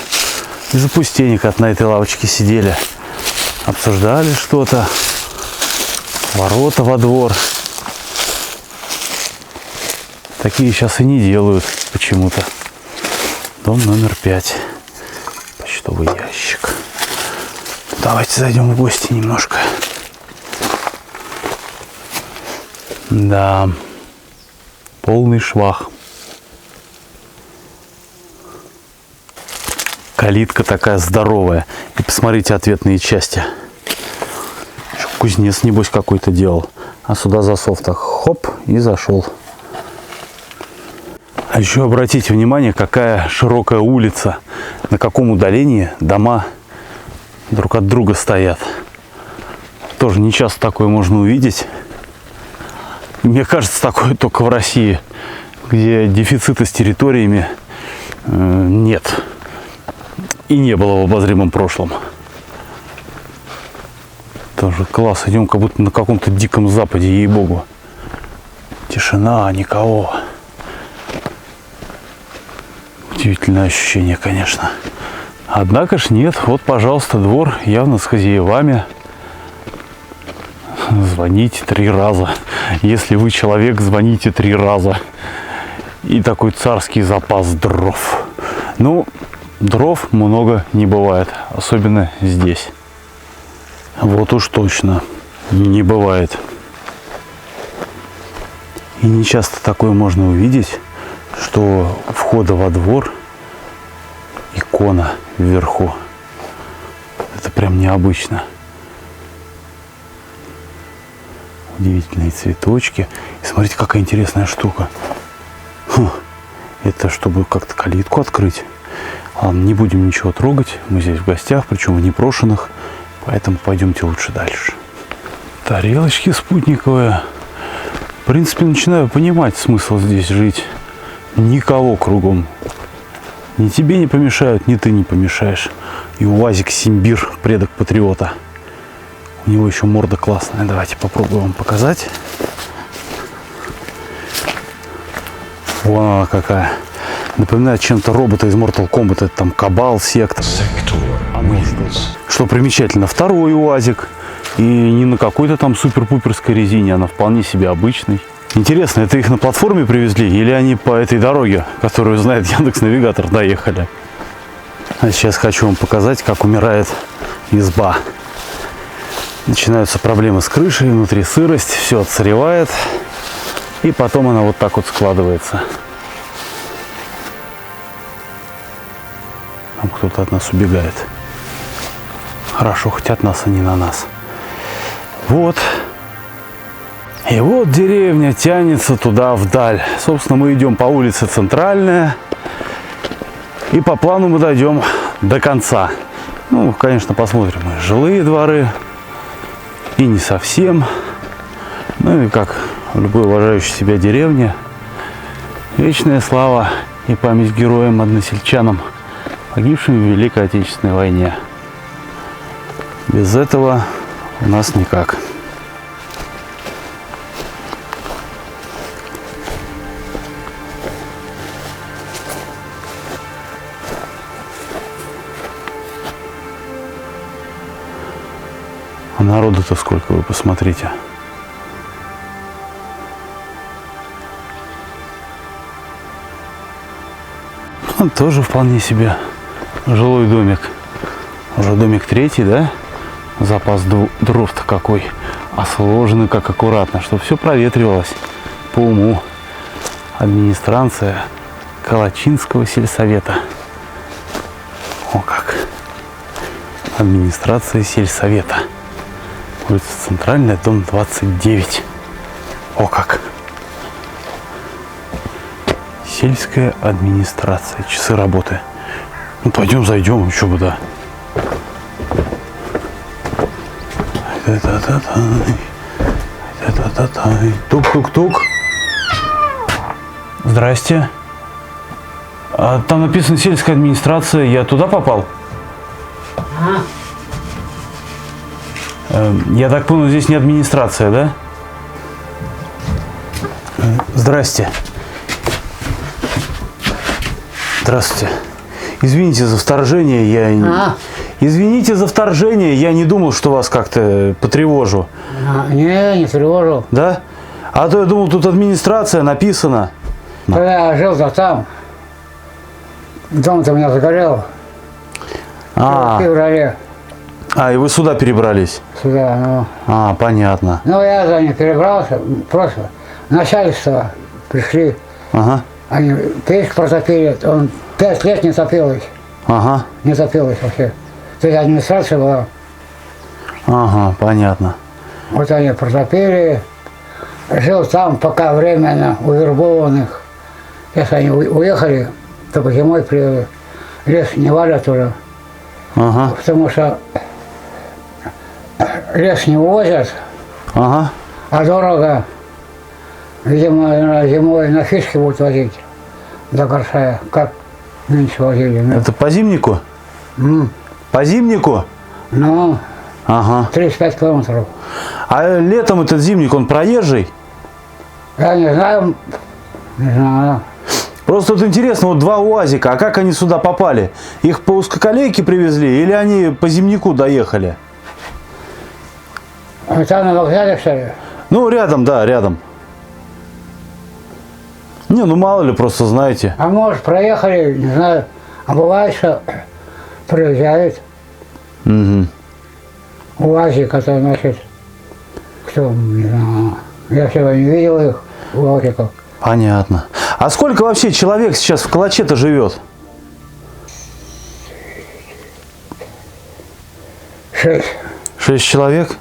И запустение, как на этой лавочке сидели. Обсуждали что-то. Ворота во двор. Такие сейчас и не делают почему-то. Дом номер 5. Почтовый ящик. Давайте зайдем в гости немножко. Да, полный швах. Калитка такая здоровая. И посмотрите ответные части. Кузнец, небось, какой-то делал. А сюда засов так хоп и зашел. А еще обратите внимание, какая широкая улица. На каком удалении дома друг от друга стоят. Тоже не часто такое можно увидеть. Мне кажется, такое только в России, где дефицита с территориями нет. И не было в обозримом прошлом. Тоже класс. Идем как будто на каком-то диком западе, ей-богу. Тишина, никого. Удивительное ощущение, конечно. Однако ж нет. Вот, пожалуйста, двор явно с хозяевами. Звоните 3 раза. Если вы человек, звоните 3 раза. И такой царский запас дров. Ну, дров много не бывает. Особенно здесь. Вот уж точно не бывает. И не часто такое можно увидеть, что у входа во двор икона вверху. Это прям необычно. Удивительные цветочки. И смотрите, какая интересная штука. Это чтобы как-то калитку открыть. Ладно, не будем ничего трогать. Мы здесь в гостях, причем в непрошенных. Поэтому пойдемте лучше дальше. Тарелочки спутниковые. В принципе, начинаю понимать смысл здесь жить. Никого кругом. Ни тебе не помешают, ни ты не помешаешь. И УАЗик Симбир, предок патриота. У него еще морда классная. Давайте попробуем вам показать. Вон она какая. Напоминает чем-то робота из Mortal Kombat. Это там Кабал, Сектор. Что примечательно, второй УАЗик. И не на какой-то там супер-пуперской резине, а на вполне себе обычной. Интересно, это их на платформе привезли или они по этой дороге, которую знает Яндекс.Навигатор, доехали? А сейчас хочу вам показать, как умирает изба. Начинаются проблемы с крышей, внутри сырость, все отсыревает. И потом она вот так вот складывается. Там кто-то от нас убегает. Хорошо, хоть от нас, а не на нас. Вот. И вот деревня тянется туда вдаль. Собственно, мы идем по улице Центральная. И по плану мы дойдем до конца. Ну, конечно, посмотрим и жилые дворы. И не совсем. Ну и как в любой уважающей себя деревне. Вечная слава и память героям-односельчанам, погибшим в Великой Отечественной войне. Без этого у нас никак. А народу-то сколько, вы посмотрите. Ну, тоже вполне себе жилой домик. Уже домик третий, да? Запас дров-то какой. А сложено как аккуратно, чтобы все проветривалось по уму. Администрация Калачинского сельсовета. О как. Администрация сельсовета. Улица Центральная, дом 29. О как. Сельская администрация. Часы работы. Ну пойдем зайдем, еще бы, да. Тук-тук-тук. Здрасте. А там написано сельская администрация. Я туда попал? Я так понял, здесь не администрация, да? Здрасте. Здравствуйте. Извините за вторжение, Извините за вторжение, я не думал, что вас как-то потревожу. Не тревожил. Да? А то я думал, тут администрация написано. Когда я жил-то там, дом-то у меня загорел. В феврале. И вы сюда перебрались? Сюда, ну. Понятно. Ну, я за ним перебрался, просто начальство пришли. Ага. Они печку протопили, он 5 лет не топилось. Ага. Не топилось вообще. То есть администрация была. Ага, понятно. Вот они протопили. Жил там пока временно у вербованных. Сейчас они уехали, только зимой приехали. Лес не валят уже. Ага. Потому что лес не увозят, Ага. а дорого. Видимо, зимой на фишки будут возить до Горшая, как нынче возили. Это по зимнику? По зимнику? Ну, Ага. 35 километров. А летом этот зимник, он проезжий? Я не знаю, не знаю. Просто вот интересно, вот два УАЗика, а как они сюда попали? Их по узкоколейке привезли или они по зимнику доехали? А там на вокзале, что ли? Ну, рядом, да, рядом. Не, ну мало ли, просто знаете. А может, проехали, не знаю. А бывает, что приезжают Угу. УАЗик, это значит, кто, не знаю. Я сегодня не видел их, УАЗиков. Понятно. А сколько вообще человек сейчас в Калаче-то живет? 6. 6 человек?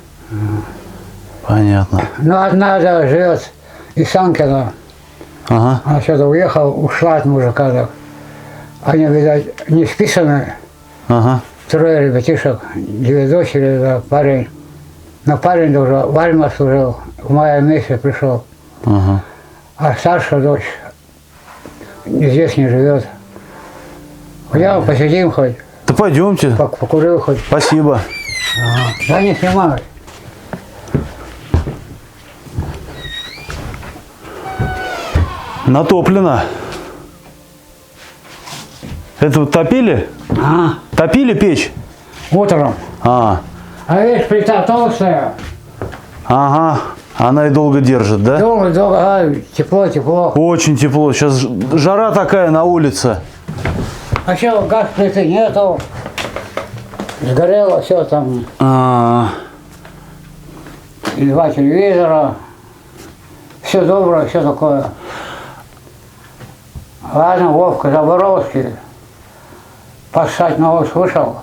Понятно. Ну, одна да, живет из Санкина. Ага. Она сюда уехала, ушла от мужика. Так. Они, видать, не списаны. Ага. 3 ребятишек, 2 дочери, да, парень. Но парень уже в армии служил, в мае месяце пришел. Ага. А старшая дочь здесь не живет. Пойдем, посидим хоть, Да пойдемте. покурил хоть. Спасибо. Да не снимай. Натоплено. Это вот топили? Топили печь? Утром. А, Видишь, плита толстая. ага. Она и долго держит, да? Долго, тепло. Очень тепло. Сейчас жара такая на улице. А что, газ плиты нету. Сгорело все там. И 2 телевизора. Все доброе, все такое. Ладно, Вовка Заборовский. Поссать на ось вышел.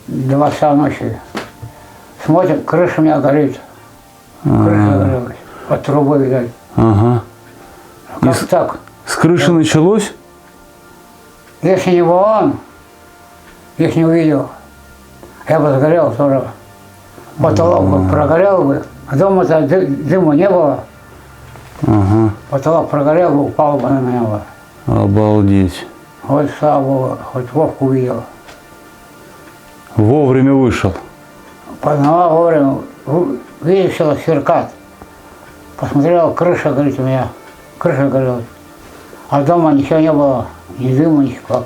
2 часа ночи. Смотрим, крыша у меня горит. Крыша горелась. От трубы, видать. Ага. Как так? С крыши началось? Если не был он, их не увидел. Я бы сгорел тоже. Потолок бы прогорел бы. А дома-то дыма не было. Ага. Потолок прогорел бы, упал бы на меня бы. Обалдеть. Вот слава Богу, хоть Вовку увидел. Вовремя вышел. Познавал вовремя. Видишь, что сверкает. Посмотрел, крыша горит у меня. Крыша горела. А дома ничего не было. Ни дыма, ничего.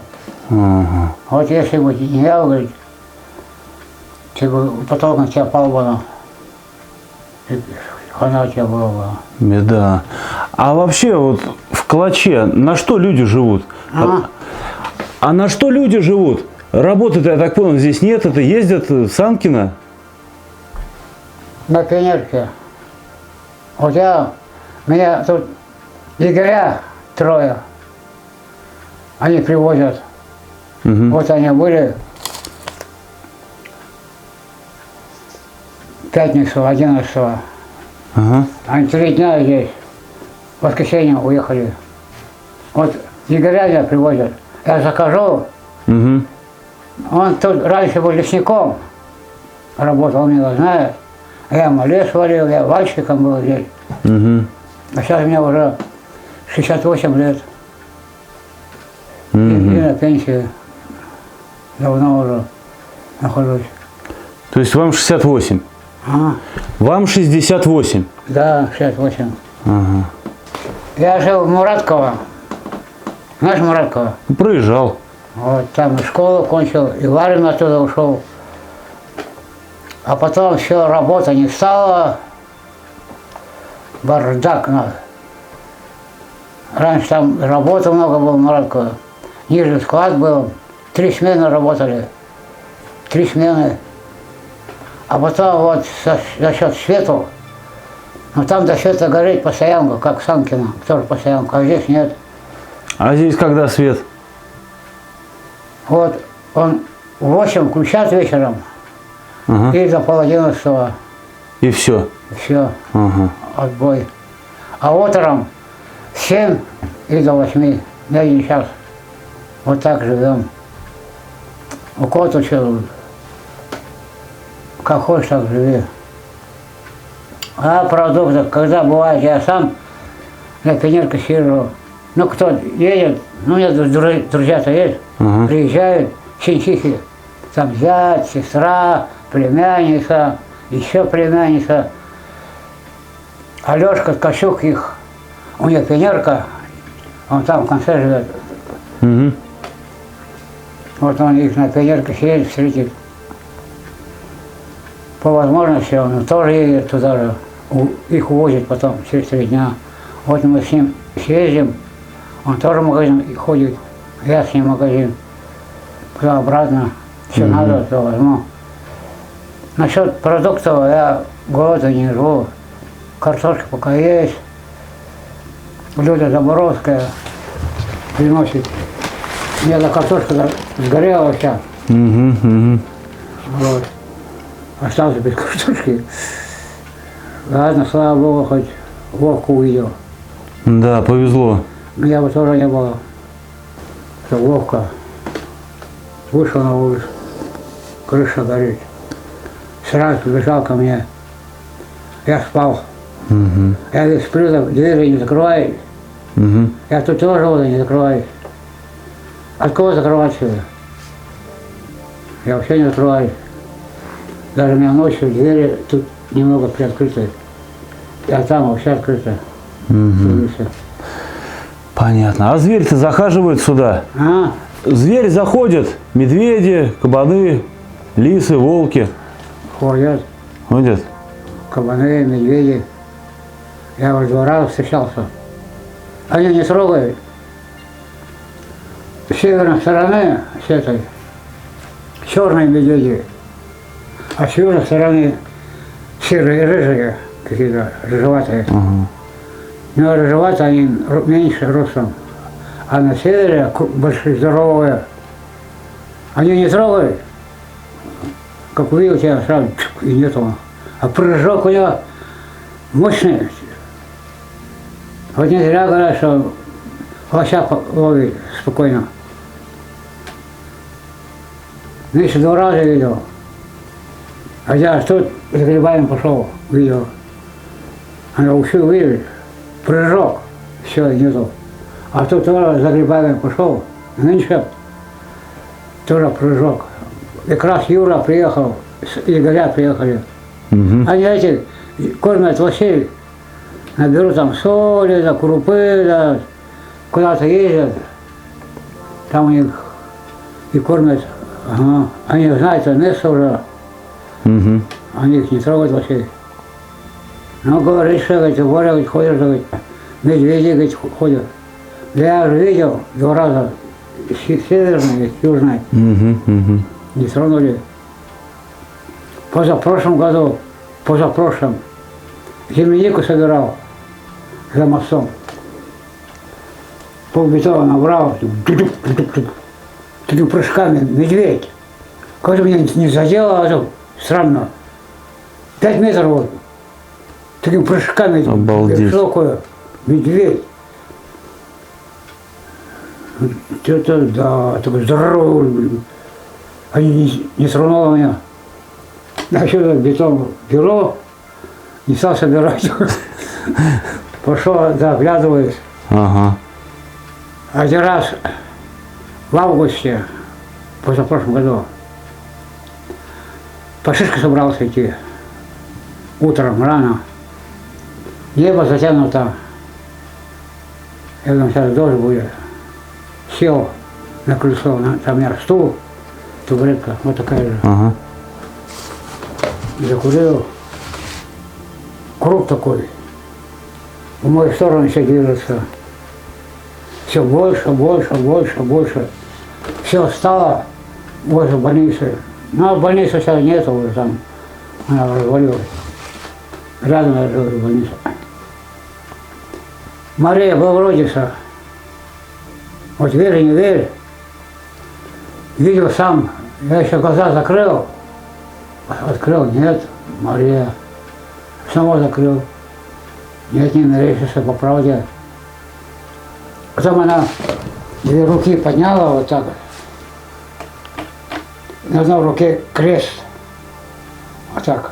Ага. Вот если бы не я, говорит, Типа потолок на тебя пал бы, и хана тебе было бы. Беда. А вообще вот в Калаче на что люди живут? А на что люди живут? Работы-то, я так понял, здесь нет, это ездят в Санкино? На пионерке. Вот меня тут егеря трое. Они привозят. Мгм. Вот они были в пятницу, 11-го. Ага. Они 3 дня здесь. В воскресенье уехали. Вот егеря меня привозят. Я закажу. Угу. Он тут раньше был лесником. Работал, он меня знает. Я ему лес варил, я вальщиком был здесь. Угу. А сейчас мне уже 68 лет. И Угу. на пенсии давно уже нахожусь. То есть вам 68? Ага. Вам 68? Да, 68. Ага. Я жил в Муратково. Знаешь Муратково? Ну, проезжал. Вот там школу кончил, и в армию оттуда ушел. А потом все, работа не стала. Бардак надо. Раньше там работы много было в Муратково. Ниже склад был. 3 смены работали. 3 смены. А потом вот за счет свету. Но там до света горит постоянка, как в Санкино. Тоже постоянка, а здесь нет. А здесь когда свет? Вот он в 8 включат вечером. Ага. И до 10:30 И все. все, Ага. отбой. А утром с 7 и до 8, на 1 час. Вот так живем. У кого-то что, как хочешь, так живи. А продукты, когда бывает, я сам на пионерке сижу. Ну, кто едет, ну, у меня друзья-то есть, Ага. приезжают, чинчихи, там зять, сестра, племянница, еще племянница. Алешка Ткачук их, у нее пионерка, он там в конце живет. Угу. Вот он их на пионерке сидит, встретит. По возможности он тоже едет туда же, их увозит потом через 3 дня. Вот мы с ним съездим, он тоже в магазин ходит, я с ним в магазин. Туда-обратно, все надо, то возьму. Насчет продуктов я голода не живу. Картошка пока есть. Люда Заборовская приносит. У меня картошка сгорела вся. Угу. Угу. Вот. Остался без картошки. Ладно, слава Богу, хоть Вовку увидел. Да, повезло. Меня бы тоже не было. Что Вовка вышел на улицу, крыша горит. Сразу бежал ко мне. Я спал. Угу. Я здесь сплю, так двери не закрываюсь. Угу. Я тут тоже вот не закрываюсь. От кого закрывать сюда? Я вообще не закрываюсь. Даже у меня ночью двери тут немного приоткрыты. А там вообще открыто. Угу. Всё. Понятно. А зверь-то захаживает сюда? А? Зверь заходит. Медведи, кабаны, лисы, волки. Ходят Ходят. кабаны, медведи. Я уже 2 раза встречался. Они не трогают. С северной стороны, с этой, черные медведи, а с южной стороны серые, рыжие, какие-то рыжеватые. Ага. Но рыжеватые они меньше ростом. А на севере большие, здоровые. Они не трогают. Как увидел тебя, сразу чук, и нету. А прыжок у него мощный. Вот не зря говорят, что лося ловит спокойно. Ну, еще 2 раза видел. А я тут с грибами пошел, видел. Она ушел, видишь, прыжок, все, нету. А тут тоже за грибами пошел, нынче тоже прыжок. И как раз Юра приехал, Игоря приехали. Угу. Они эти кормят лосей, наберут там соли, да, крупы, да, куда-то ездят, там у них и кормят. Ага. Они знают это место уже, Они их не трогают вообще. Ну, говорит, что, говорит, Боря, говорит, ходят, говорит, медведи, говорит, ходят. Я же видел 2 раза, северный, южный, не тронули. Позапрошлом году, землянику собирал за мостом. Полбетона набрал, такими прыжками, медведь. Как-то меня не задело, а то странно. 5 метров вот. Такими прыжками. Обалдеть. Широкую. Медведь. Это, да, такой здоровый, блин. Они не тронуло меня. А что бетон беру, не стал собирать. Пошел, заглядываюсь. Ага. Один раз в августе, позапрошлом году, по шишке собрался идти. Утром, рано. Небо затянуто. Я думаю, сейчас дождь будет. Сел на крыльцо, там у меня стул, табуретка, вот такая же. Ага. Закурил. Круг такой. В мою сторону все движется. Все больше, больше, больше, больше. Все стало возле больницы. Но больницы сейчас нету уже там. Она развалилась. Рядом я живу больница. Мария Богородица. Вот верь, не верь. Видел сам. Я еще глаза закрыл. Открыл, нет, Мария. Снова закрыл. Нет, не мерещится по правде. Потом она 2 руки подняла вот так. На одной руке крест. Вот так.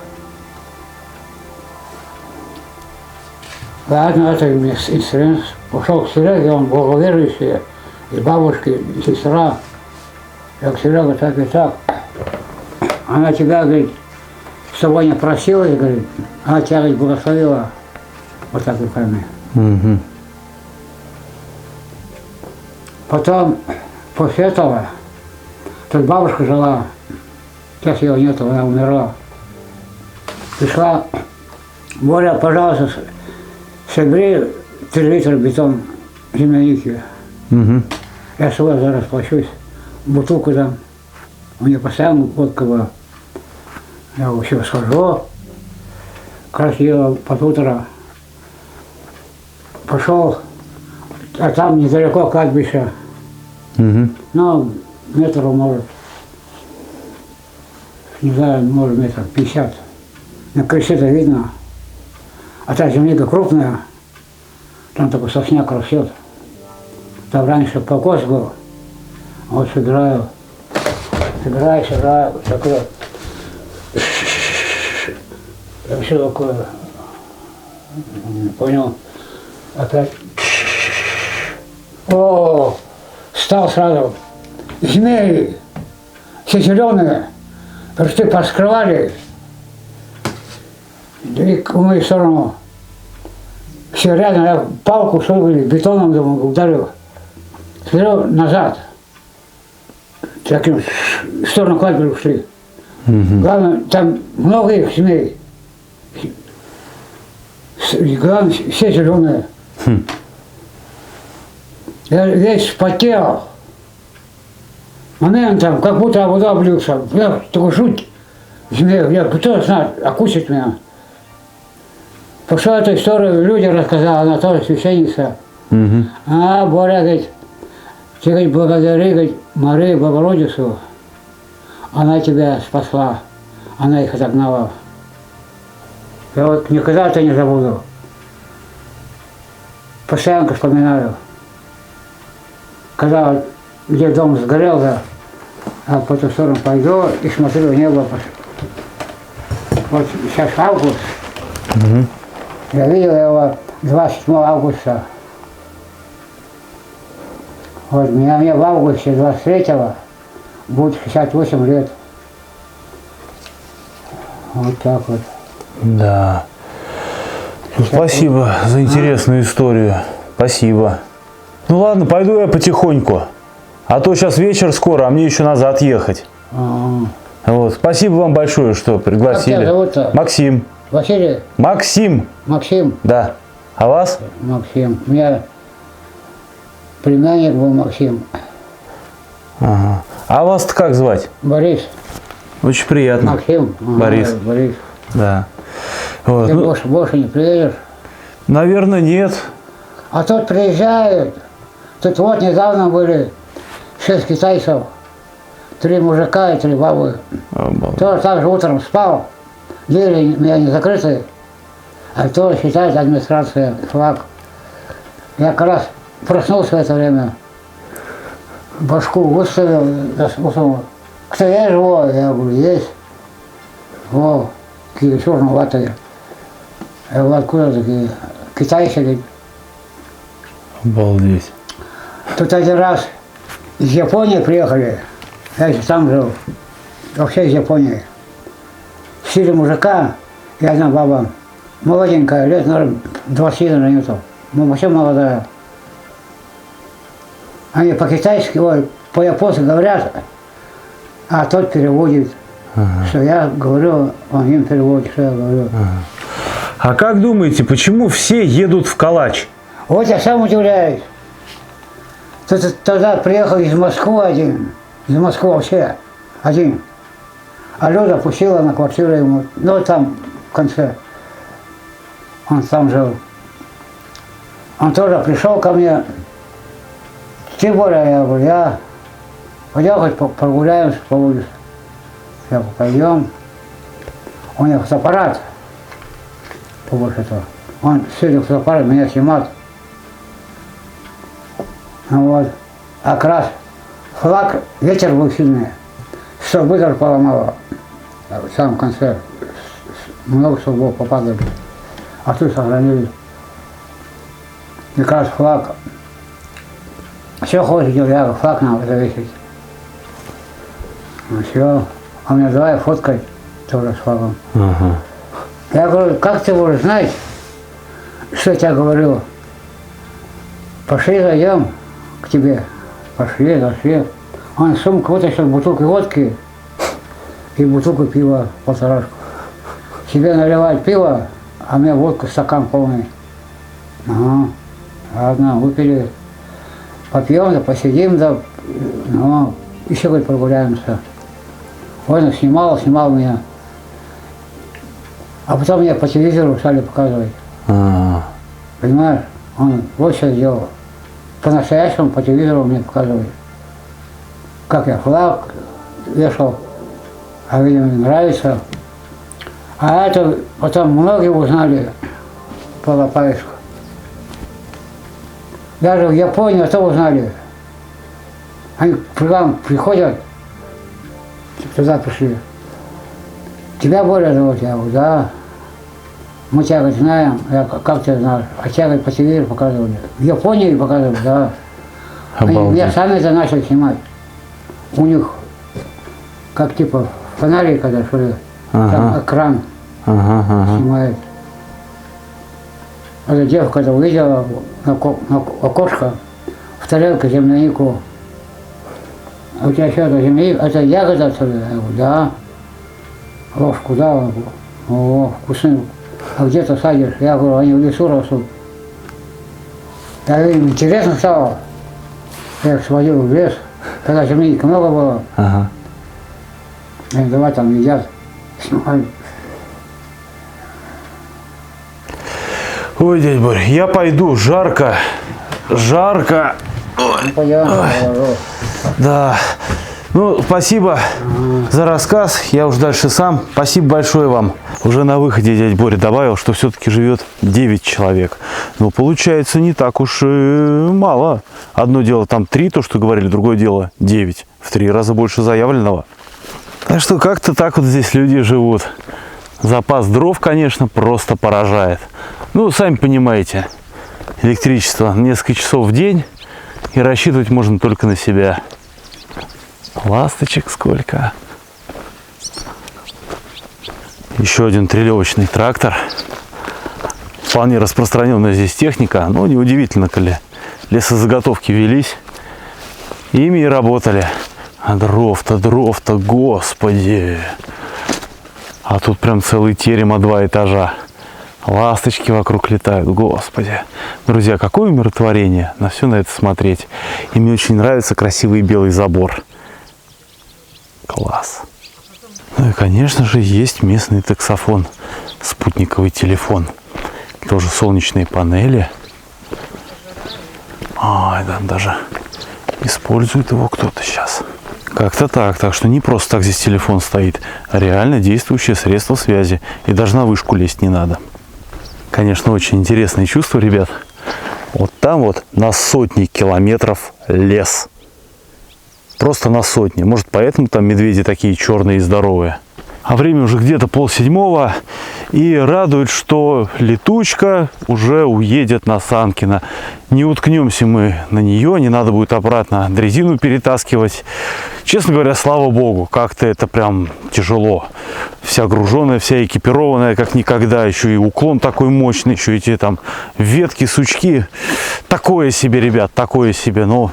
Ладно, это инструмент. Пошел к Сереге, он благоверующий, и бабушки, и сестра. Я к Сереге так и так. Она тебя, говорит, с тобой не просилась, говорит, она тебя, говорит, благословила. Вот так руками. Потом, после этого, тут бабушка жила, сейчас ее нету, она умерла. Пришла, Боря, пожалуйста, собери 3 литра бетон земляники. Я с собой зараз плачусь, бутылку дам. У нее постоянно водка была. Я вообще схожу, как раз ела под утро. Пошел, а там недалеко кладбище. Ну, метр может, не знаю, может метров 50. На крыше-то видно. А та земляника крупная, там такой сосняк растет. Там раньше покос был. Вот собираю, такое. Все такое. Понял. Опять. О, стал сразу. Змеи, все зеленые, рты поскрывали. И в мою сторону. Все рядом, я палку, что ли, бетоном, думаю, ударил. Смотрел назад. Таким в сторону кладбища ушли. Главное, там много их змей. Главное, все зеленые. Я весь вспотел. Моментом, как будто вода облился. Я такой жуть змею. Я кто знает, окусит меня. Пошла эту историю, люди рассказала, она тоже священница. А Боря говорит, ты, говорит, благодари, говорит, Марию Богородицу, она тебя спасла, она их отогнала. Я вот никогда это не забуду. Постоянно вспоминаю. Когда вот, где дом сгорел, да, а по ту сторону пойду и смотрю в небо. Вот сейчас август. Я видел его 27 августа. Вот мне в августе 23-го будет 68 лет. Вот так вот. Да. Ну, спасибо за интересную историю. Спасибо. Ну ладно, пойду я потихоньку. А то сейчас вечер скоро, а мне еще назад ехать. Вот. Спасибо вам большое, что пригласили. Как тебя зовут-то? Максим. Василий? Максим. Максим? Да. А вас? Максим. У меня племянник был Максим. Ага. А вас-то как звать? Борис. Очень приятно. Максим. Ага, Борис. Борис. Да. Вот. Ты Ну, больше не приедешь? наверное, нет. А тут приезжают. Тут вот недавно были 6 китайцев. 3 мужика и 3 бабы. Обалдеть. Тоже так же утром спал. Двери у меня не закрыты. А то считает администрация флаг. Я как раз проснулся в это время. Башку выставил, усунул. Кто я живой? Я говорю, есть. Во, такие черноватые. Я говорю, откуда такие? Китайцы, говорит. Обалдеть. Тут один раз из Японии приехали. Я еще там жил. Вообще из Японии. 4 мужика и 1 баба. Молоденькая, лет, наверное, 20, наверное, нету. Ну, вообще молодая. Они по-китайски, ой, по-японски говорят, а тот переводит. Что я говорю, он им переводит, что я говорю. А как думаете, почему все едут в Калач? Вот я сам удивляюсь. Тут тогда приехал из Москвы один. Из Москвы вообще один. А Люда пустила на квартиру ему. Ну, там, в конце. Он там жил. Он тоже пришел ко мне. Тем более, я говорю, пойдем хоть прогуляемся по улице. Я говорю, пойдем. У него фотоаппарат. Побольше этого. Он сидел в фотоаппарат, меня снимает. Вот. А как раз флаг, ветер был сильный. Столбы даже поломало. В самом конце много столбов попадали. А тут сохранили. И как раз флаг. Все ходит, я говорю, флаг надо завесить. Ну все. А мне давай фоткать тоже с флагом. Ага. Я говорю, как ты можешь знать, что я тебе говорю? Пошли, зайдем к тебе. Пошли, зашли. Он сумку вытащил, бутылку водки и бутылку пива, 1,5. Себе наливает пиво, а мне водку, стакан полный. Ага, ладно, выпили. Попьем, да посидим, да, ну, еще, говорит, прогуляемся. Он снимал меня. А потом меня по телевизору стали показывать. Понимаешь? Он вот что сделал. По-настоящему по телевизору мне показывают. Как я флаг вешал, а видимо мне нравится. А это потом многие узнали по Лопаевску. Даже в Японии это узнали. Они к нам приходят, туда пришли. Тебя Боря зовут? Я говорю, да. Мы тебя, говорит, знаем. Я, как тебя знаешь? А тебя, говорит, по телевизору показывали. В Японии показывали, да. Они меня сами это начали снимать. У них, как типа фонарик, когда что ли, там экран снимает. Эта девка когда увидела на окошко в тарелке землянику. А у тебя что, это земляника? Это ягода, что ли? Я говорю, да. Ложку дала. О, вкусный. А где ты садишь? Я говорю, они в лесу растут. Я им интересно стало. Я их сводил в лес. Когда земляники много было. Ага. Я говорю, давай там едят. Снимали. Ой, дядь Борь, я пойду, жарко. Жарко. Ну, пойдем. Да. Ну, спасибо за рассказ. Я уж дальше сам. Спасибо большое вам. Уже на выходе дядя Боря добавил, что все-таки живет 9 человек. Но получается не так уж и мало. Одно дело там 3, то, что говорили, другое дело 9. В 3 раза больше заявленного. Так что как-то так вот здесь люди живут. Запас дров, конечно, просто поражает. Ну, сами понимаете, электричество несколько часов в день. И рассчитывать можно только на себя. Ласточек сколько. Еще один трелевочный трактор. Вполне распространенная здесь техника. Но неудивительно, коли лесозаготовки велись. Ими и работали. А дров-то, господи. А тут прям целый терем, 2 этажа. Ласточки вокруг летают, господи. Друзья, какое умиротворение на все на это смотреть. И мне очень нравится красивый белый забор. Класс. Ну и, конечно же, есть местный таксофон, спутниковый телефон. Тоже солнечные панели. Ай, да, даже использует его кто-то сейчас. Как-то так. Так что не просто так здесь телефон стоит, а реально действующее средство связи. И даже на вышку лезть не надо. Конечно, очень интересное чувство, ребят. Вот там вот на сотни километров лес. Просто на сотни. Может, поэтому там медведи такие черные и здоровые. А время уже где-то 6:30. И радует, что летучка уже уедет на Санкино. Не уткнемся мы на нее, не надо будет обратно дрезину перетаскивать. Честно говоря, слава богу, как-то это прям тяжело. Вся груженная, вся экипированная, как никогда. Еще и уклон такой мощный, еще эти там ветки, сучки. Такое себе, ребят, такое себе. Ну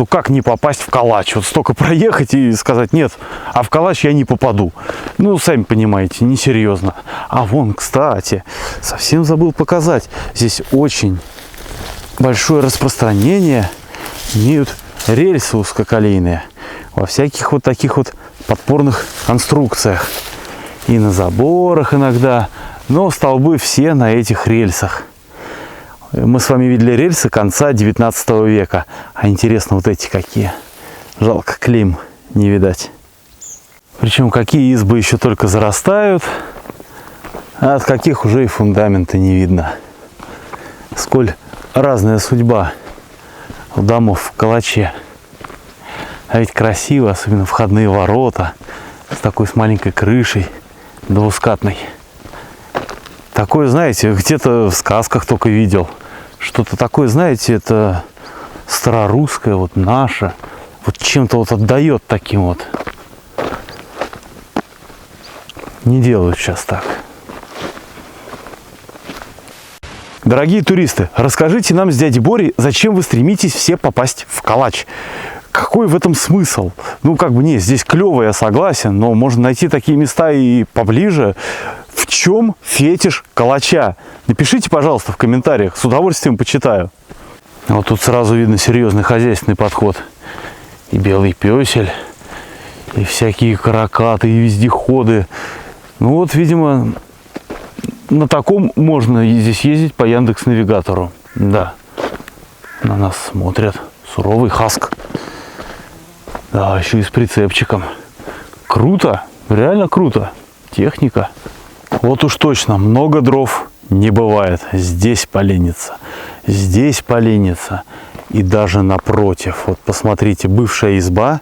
как не попасть в калач? Вот столько проехать и сказать: нет, а в калач я не попаду. Ну, сами понимаете, несерьезно. А вон, кстати, совсем забыл показать. Здесь очень большое распространение имеют рельсы узкоколейные во всяких вот таких вот подпорных конструкциях. И на заборах иногда. Но столбы все на этих рельсах. Мы с вами видели рельсы конца 19 века. А интересно, вот эти какие. Жалко, клейм не видать. Причем какие избы еще только зарастают, а от каких уже и фундамента не видно. Сколь разная судьба у домов в Калаче. А ведь красиво, особенно входные ворота с такой, с маленькой крышей, двускатной. Такое, знаете, где-то в сказках только видел. Что-то такое, знаете, это старорусское, вот наше. Вот чем-то вот отдает таким вот. Не делают сейчас так. Дорогие туристы, расскажите нам с дядей Борей, зачем вы стремитесь все попасть в Калач? Какой в этом смысл? Ну, как бы, не, здесь клево, я согласен, но можно найти такие места и поближе. В чем фетиш Калача? Напишите, пожалуйста, в комментариях, с удовольствием почитаю. Вот тут сразу видно серьезный хозяйственный подход. И белый пёсель, и всякие каракаты, и вездеходы. Ну вот, видимо, на таком можно здесь ездить по Яндекс.Навигатору. Да, на нас смотрят. Суровый хаск. Да, еще и с прицепчиком. Круто, реально круто. Техника. Вот уж точно, много дров не бывает. Здесь поленится. Здесь поленится. И даже напротив. Вот посмотрите, бывшая изба.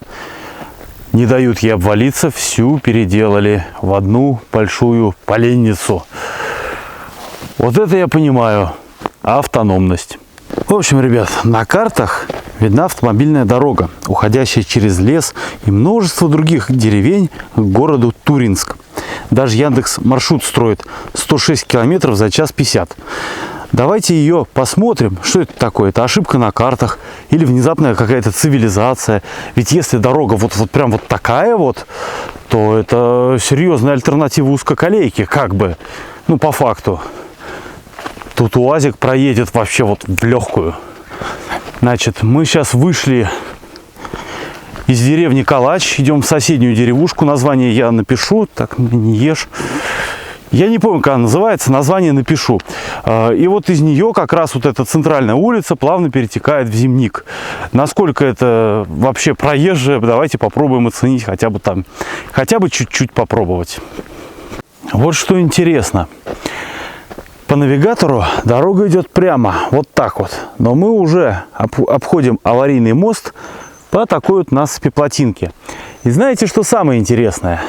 Не дают ей обвалиться, всю переделали в одну большую поленницу. Вот это я понимаю. Автономность. В общем, ребят, на картах видна автомобильная дорога, уходящая через лес и множество других деревень к городу Туринск. Даже Яндекс маршрут строит 106 километров за час 50. Давайте ее посмотрим, что это такое. Это ошибка на картах или внезапная какая-то цивилизация. Ведь если дорога вот прям вот такая вот, то это серьезная альтернатива узкоколейке, как бы, ну, по факту. Тут УАЗик проедет вообще вот в легкую. Значит, мы сейчас вышли из деревни Калач, идем в соседнюю деревушку. Название я напишу, так не ешь. Я не помню, как она называется, название напишу. И вот из нее как раз вот эта центральная улица плавно перетекает в Зимник. Насколько это вообще проезжее, давайте попробуем оценить, хотя бы чуть-чуть попробовать. Вот что интересно. По навигатору дорога идет прямо, вот так вот. Но мы уже обходим аварийный мост по такой вот насыпи плотинке. И знаете, что самое интересное?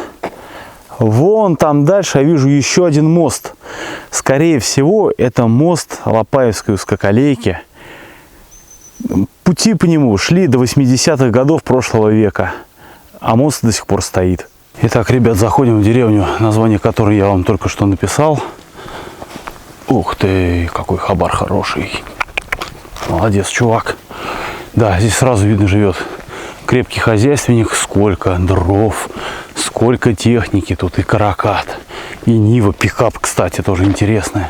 Вон там дальше я вижу еще один мост. Скорее всего, это мост Лопаевской узкоколейки. Пути по нему шли до 80-х годов прошлого века. А мост до сих пор стоит. Итак, ребят, заходим в деревню, название которой я вам только что написал. Ух ты, какой хабар хороший. Молодец, чувак. Да, здесь сразу видно живет крепкий хозяйственник. Сколько дров, сколько техники. Тут и каракат, и Нива, пикап, кстати, тоже интересная.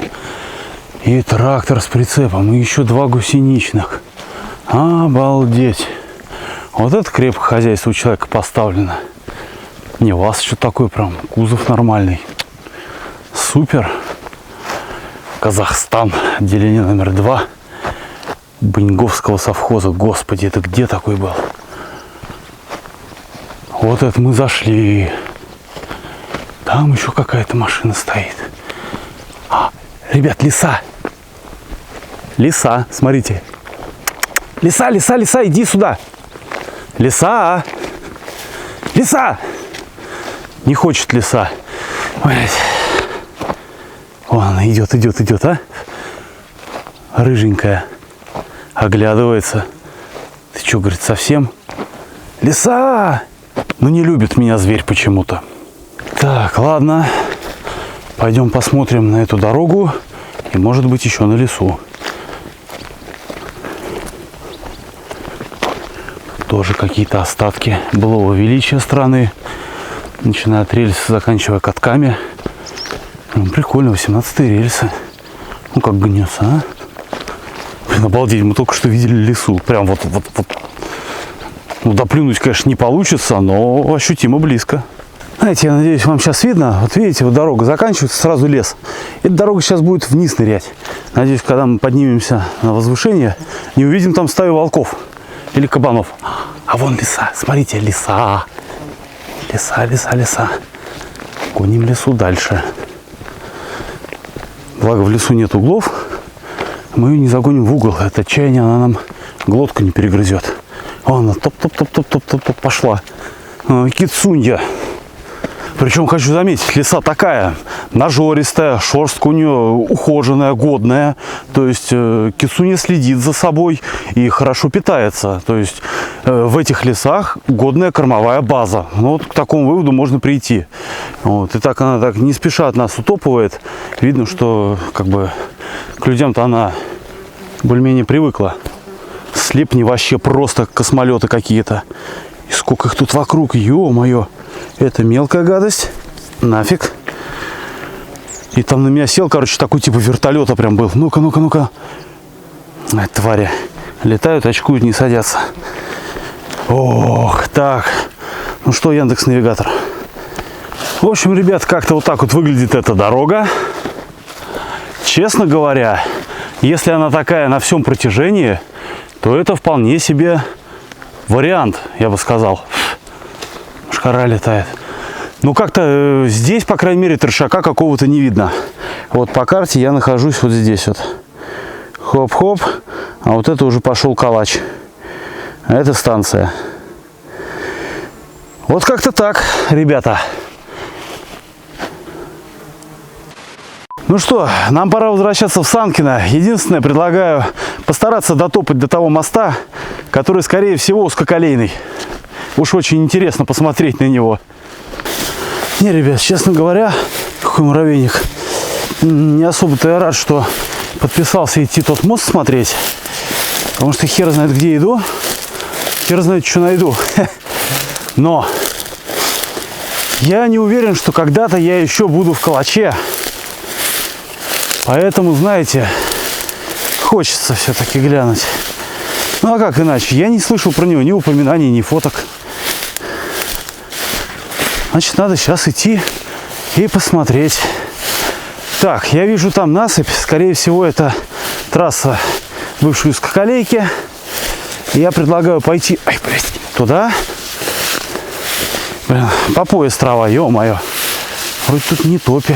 И трактор с прицепом, и еще 2 гусеничных. Обалдеть. Вот это крепкое хозяйство у человека поставлено. Не, у вас что такое прям, кузов нормальный. Супер. Казахстан, отделение номер 2 Баньговского совхоза. Господи, это где такой был? Вот это мы зашли. Там еще какая-то машина стоит. Ребят, лиса. Лиса, смотрите. Лиса, лиса, лиса, иди сюда. Лиса. Лиса. Не хочет лиса. Блять. Вон она идет, идет, идет, а? Рыженькая. Оглядывается. Ты что, говорит, совсем? Лиса! Ну не любит меня зверь почему-то. Так, ладно. Пойдем посмотрим на эту дорогу. И может быть еще на лесу. Тоже какие-то остатки былого величия страны. Начиная от рельса, заканчивая катками. Ну, прикольно, 18-е рельсы. Ну как гнется, а? Блин, обалдеть, мы только что видели лесу. Прям вот. Ну, доплюнуть, конечно, не получится, но ощутимо близко. Знаете, я надеюсь, вам сейчас видно. Вот видите, вот дорога заканчивается, сразу лес. Эта дорога сейчас будет вниз нырять. Надеюсь, когда мы поднимемся на возвышение, не увидим там стаю волков или кабанов. А вон лиса, смотрите, лиса. Лиса, лиса, лиса. Гоним лесу дальше. Благо в лесу нет углов. Мы ее не загоним в угол. Это отчаяние, она нам глотку не перегрызет. Вон она топ-топ-топ-топ-топ-топ пошла. Кицунья. Причем хочу заметить, лиса такая нажористая, шерстка у нее ухоженная, годная. То есть кицунья следит за собой и хорошо питается. То есть в этих лесах годная кормовая база. Ну, вот к такому выводу можно прийти. Вот. И так она так не спеша от нас утопывает. Видно, что как бы к людям-то она более-менее привыкла. Слепни вообще просто космолеты какие-то. И сколько их тут вокруг, ё-моё. Это мелкая гадость. Нафиг. И там на меня сел, короче, такой типа вертолета прям был. Ну-ка, ну-ка, ну-ка. Ай, твари. Летают, очкуют, не садятся. Ох, так. Ну что, Яндекс.Навигатор. В общем, ребят, как-то вот так вот выглядит эта дорога. Честно говоря, если она такая на всем протяжении, то это вполне себе вариант, я бы сказал. Мошкара летает. Ну, как-то здесь, по крайней мере, трешака какого-то не видно. Вот по карте я нахожусь вот здесь вот. Хоп-хоп. А вот это уже пошел калач. А это станция. Вот как-то так, ребята. Ну что, нам пора возвращаться в Санкино. Единственное, предлагаю постараться дотопать до того моста, который, скорее всего, узкоколейный. Уж очень интересно посмотреть на него. Не, ребят, честно говоря, какой муравейник. Не особо-то я рад, что подписался идти тот мост смотреть. Потому что хер знает, где иду. Хер знает, что найду. Но я не уверен, что когда-то я еще буду в Калаче. Поэтому, знаете, хочется все-таки глянуть. Ну а как иначе? Я не слышал про него ни упоминаний, ни фоток. Значит, надо сейчас идти и посмотреть. Так, я вижу там насыпь. Скорее всего, это трасса бывшей узкоколейки. Я предлагаю пойти туда. Блин, по пояс трава, ё-моё. Вроде тут не топи.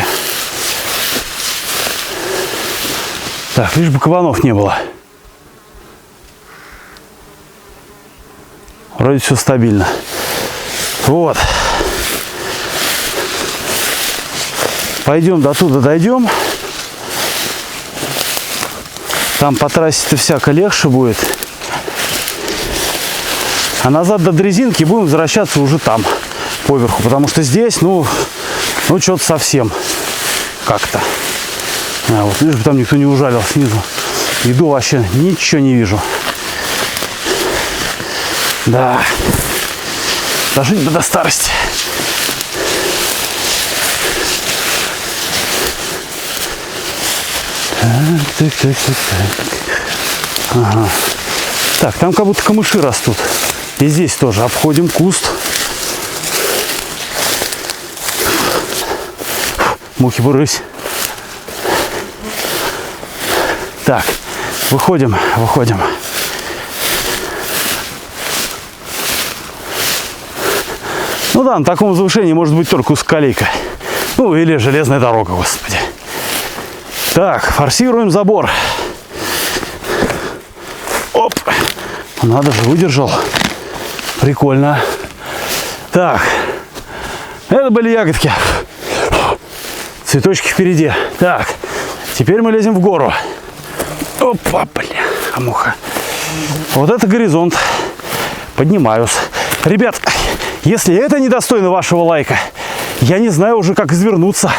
Так, лишь бы кабанов не было. Вроде все стабильно. Вот. Пойдем до туда дойдем. Там по трассе-то всяко легче будет. А назад до дрезинки будем возвращаться уже там, поверху. Потому что здесь, ну что-то совсем как-то. А вот, лишь бы там никто не ужалил снизу. Иду вообще, ничего не вижу. Да. Дожить бы до старости. Так. Ага. Так, там как будто камыши растут. И здесь тоже обходим куст. Мухи бурысь. Так, выходим. Ну да, на таком возвышении может быть только узколейка. Ну или железная дорога, господи. Так, форсируем забор. Оп. Надо же, выдержал. Прикольно. Так. Это были ягодки. Цветочки впереди. Так. Теперь мы лезем в гору. Опа, бля, муха. Вот это горизонт. Поднимаюсь. Ребят, если это недостойно вашего лайка, я не знаю уже, как извернуться.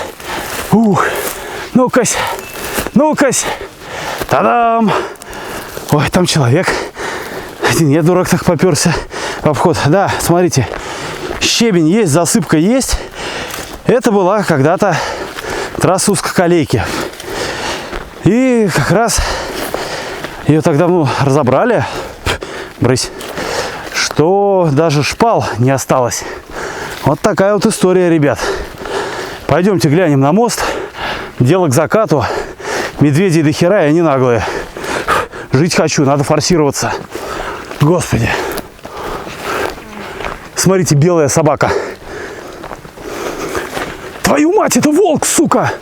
Ну-кась. Та-дам! Ой, там человек. Нет, дурак так поперся в обход. Да, смотрите. Щебень есть, засыпка есть. Это была когда-то трасса узкоколейки. И как раз ее тогда разобрали, брысь, что даже шпал не осталось. Вот такая вот история, ребят. Пойдемте глянем на мост. Дело к закату. Медведи до хера, и они наглые. Жить хочу, надо форсироваться. Господи. Смотрите, белая собака. Твою мать, это волк, сука!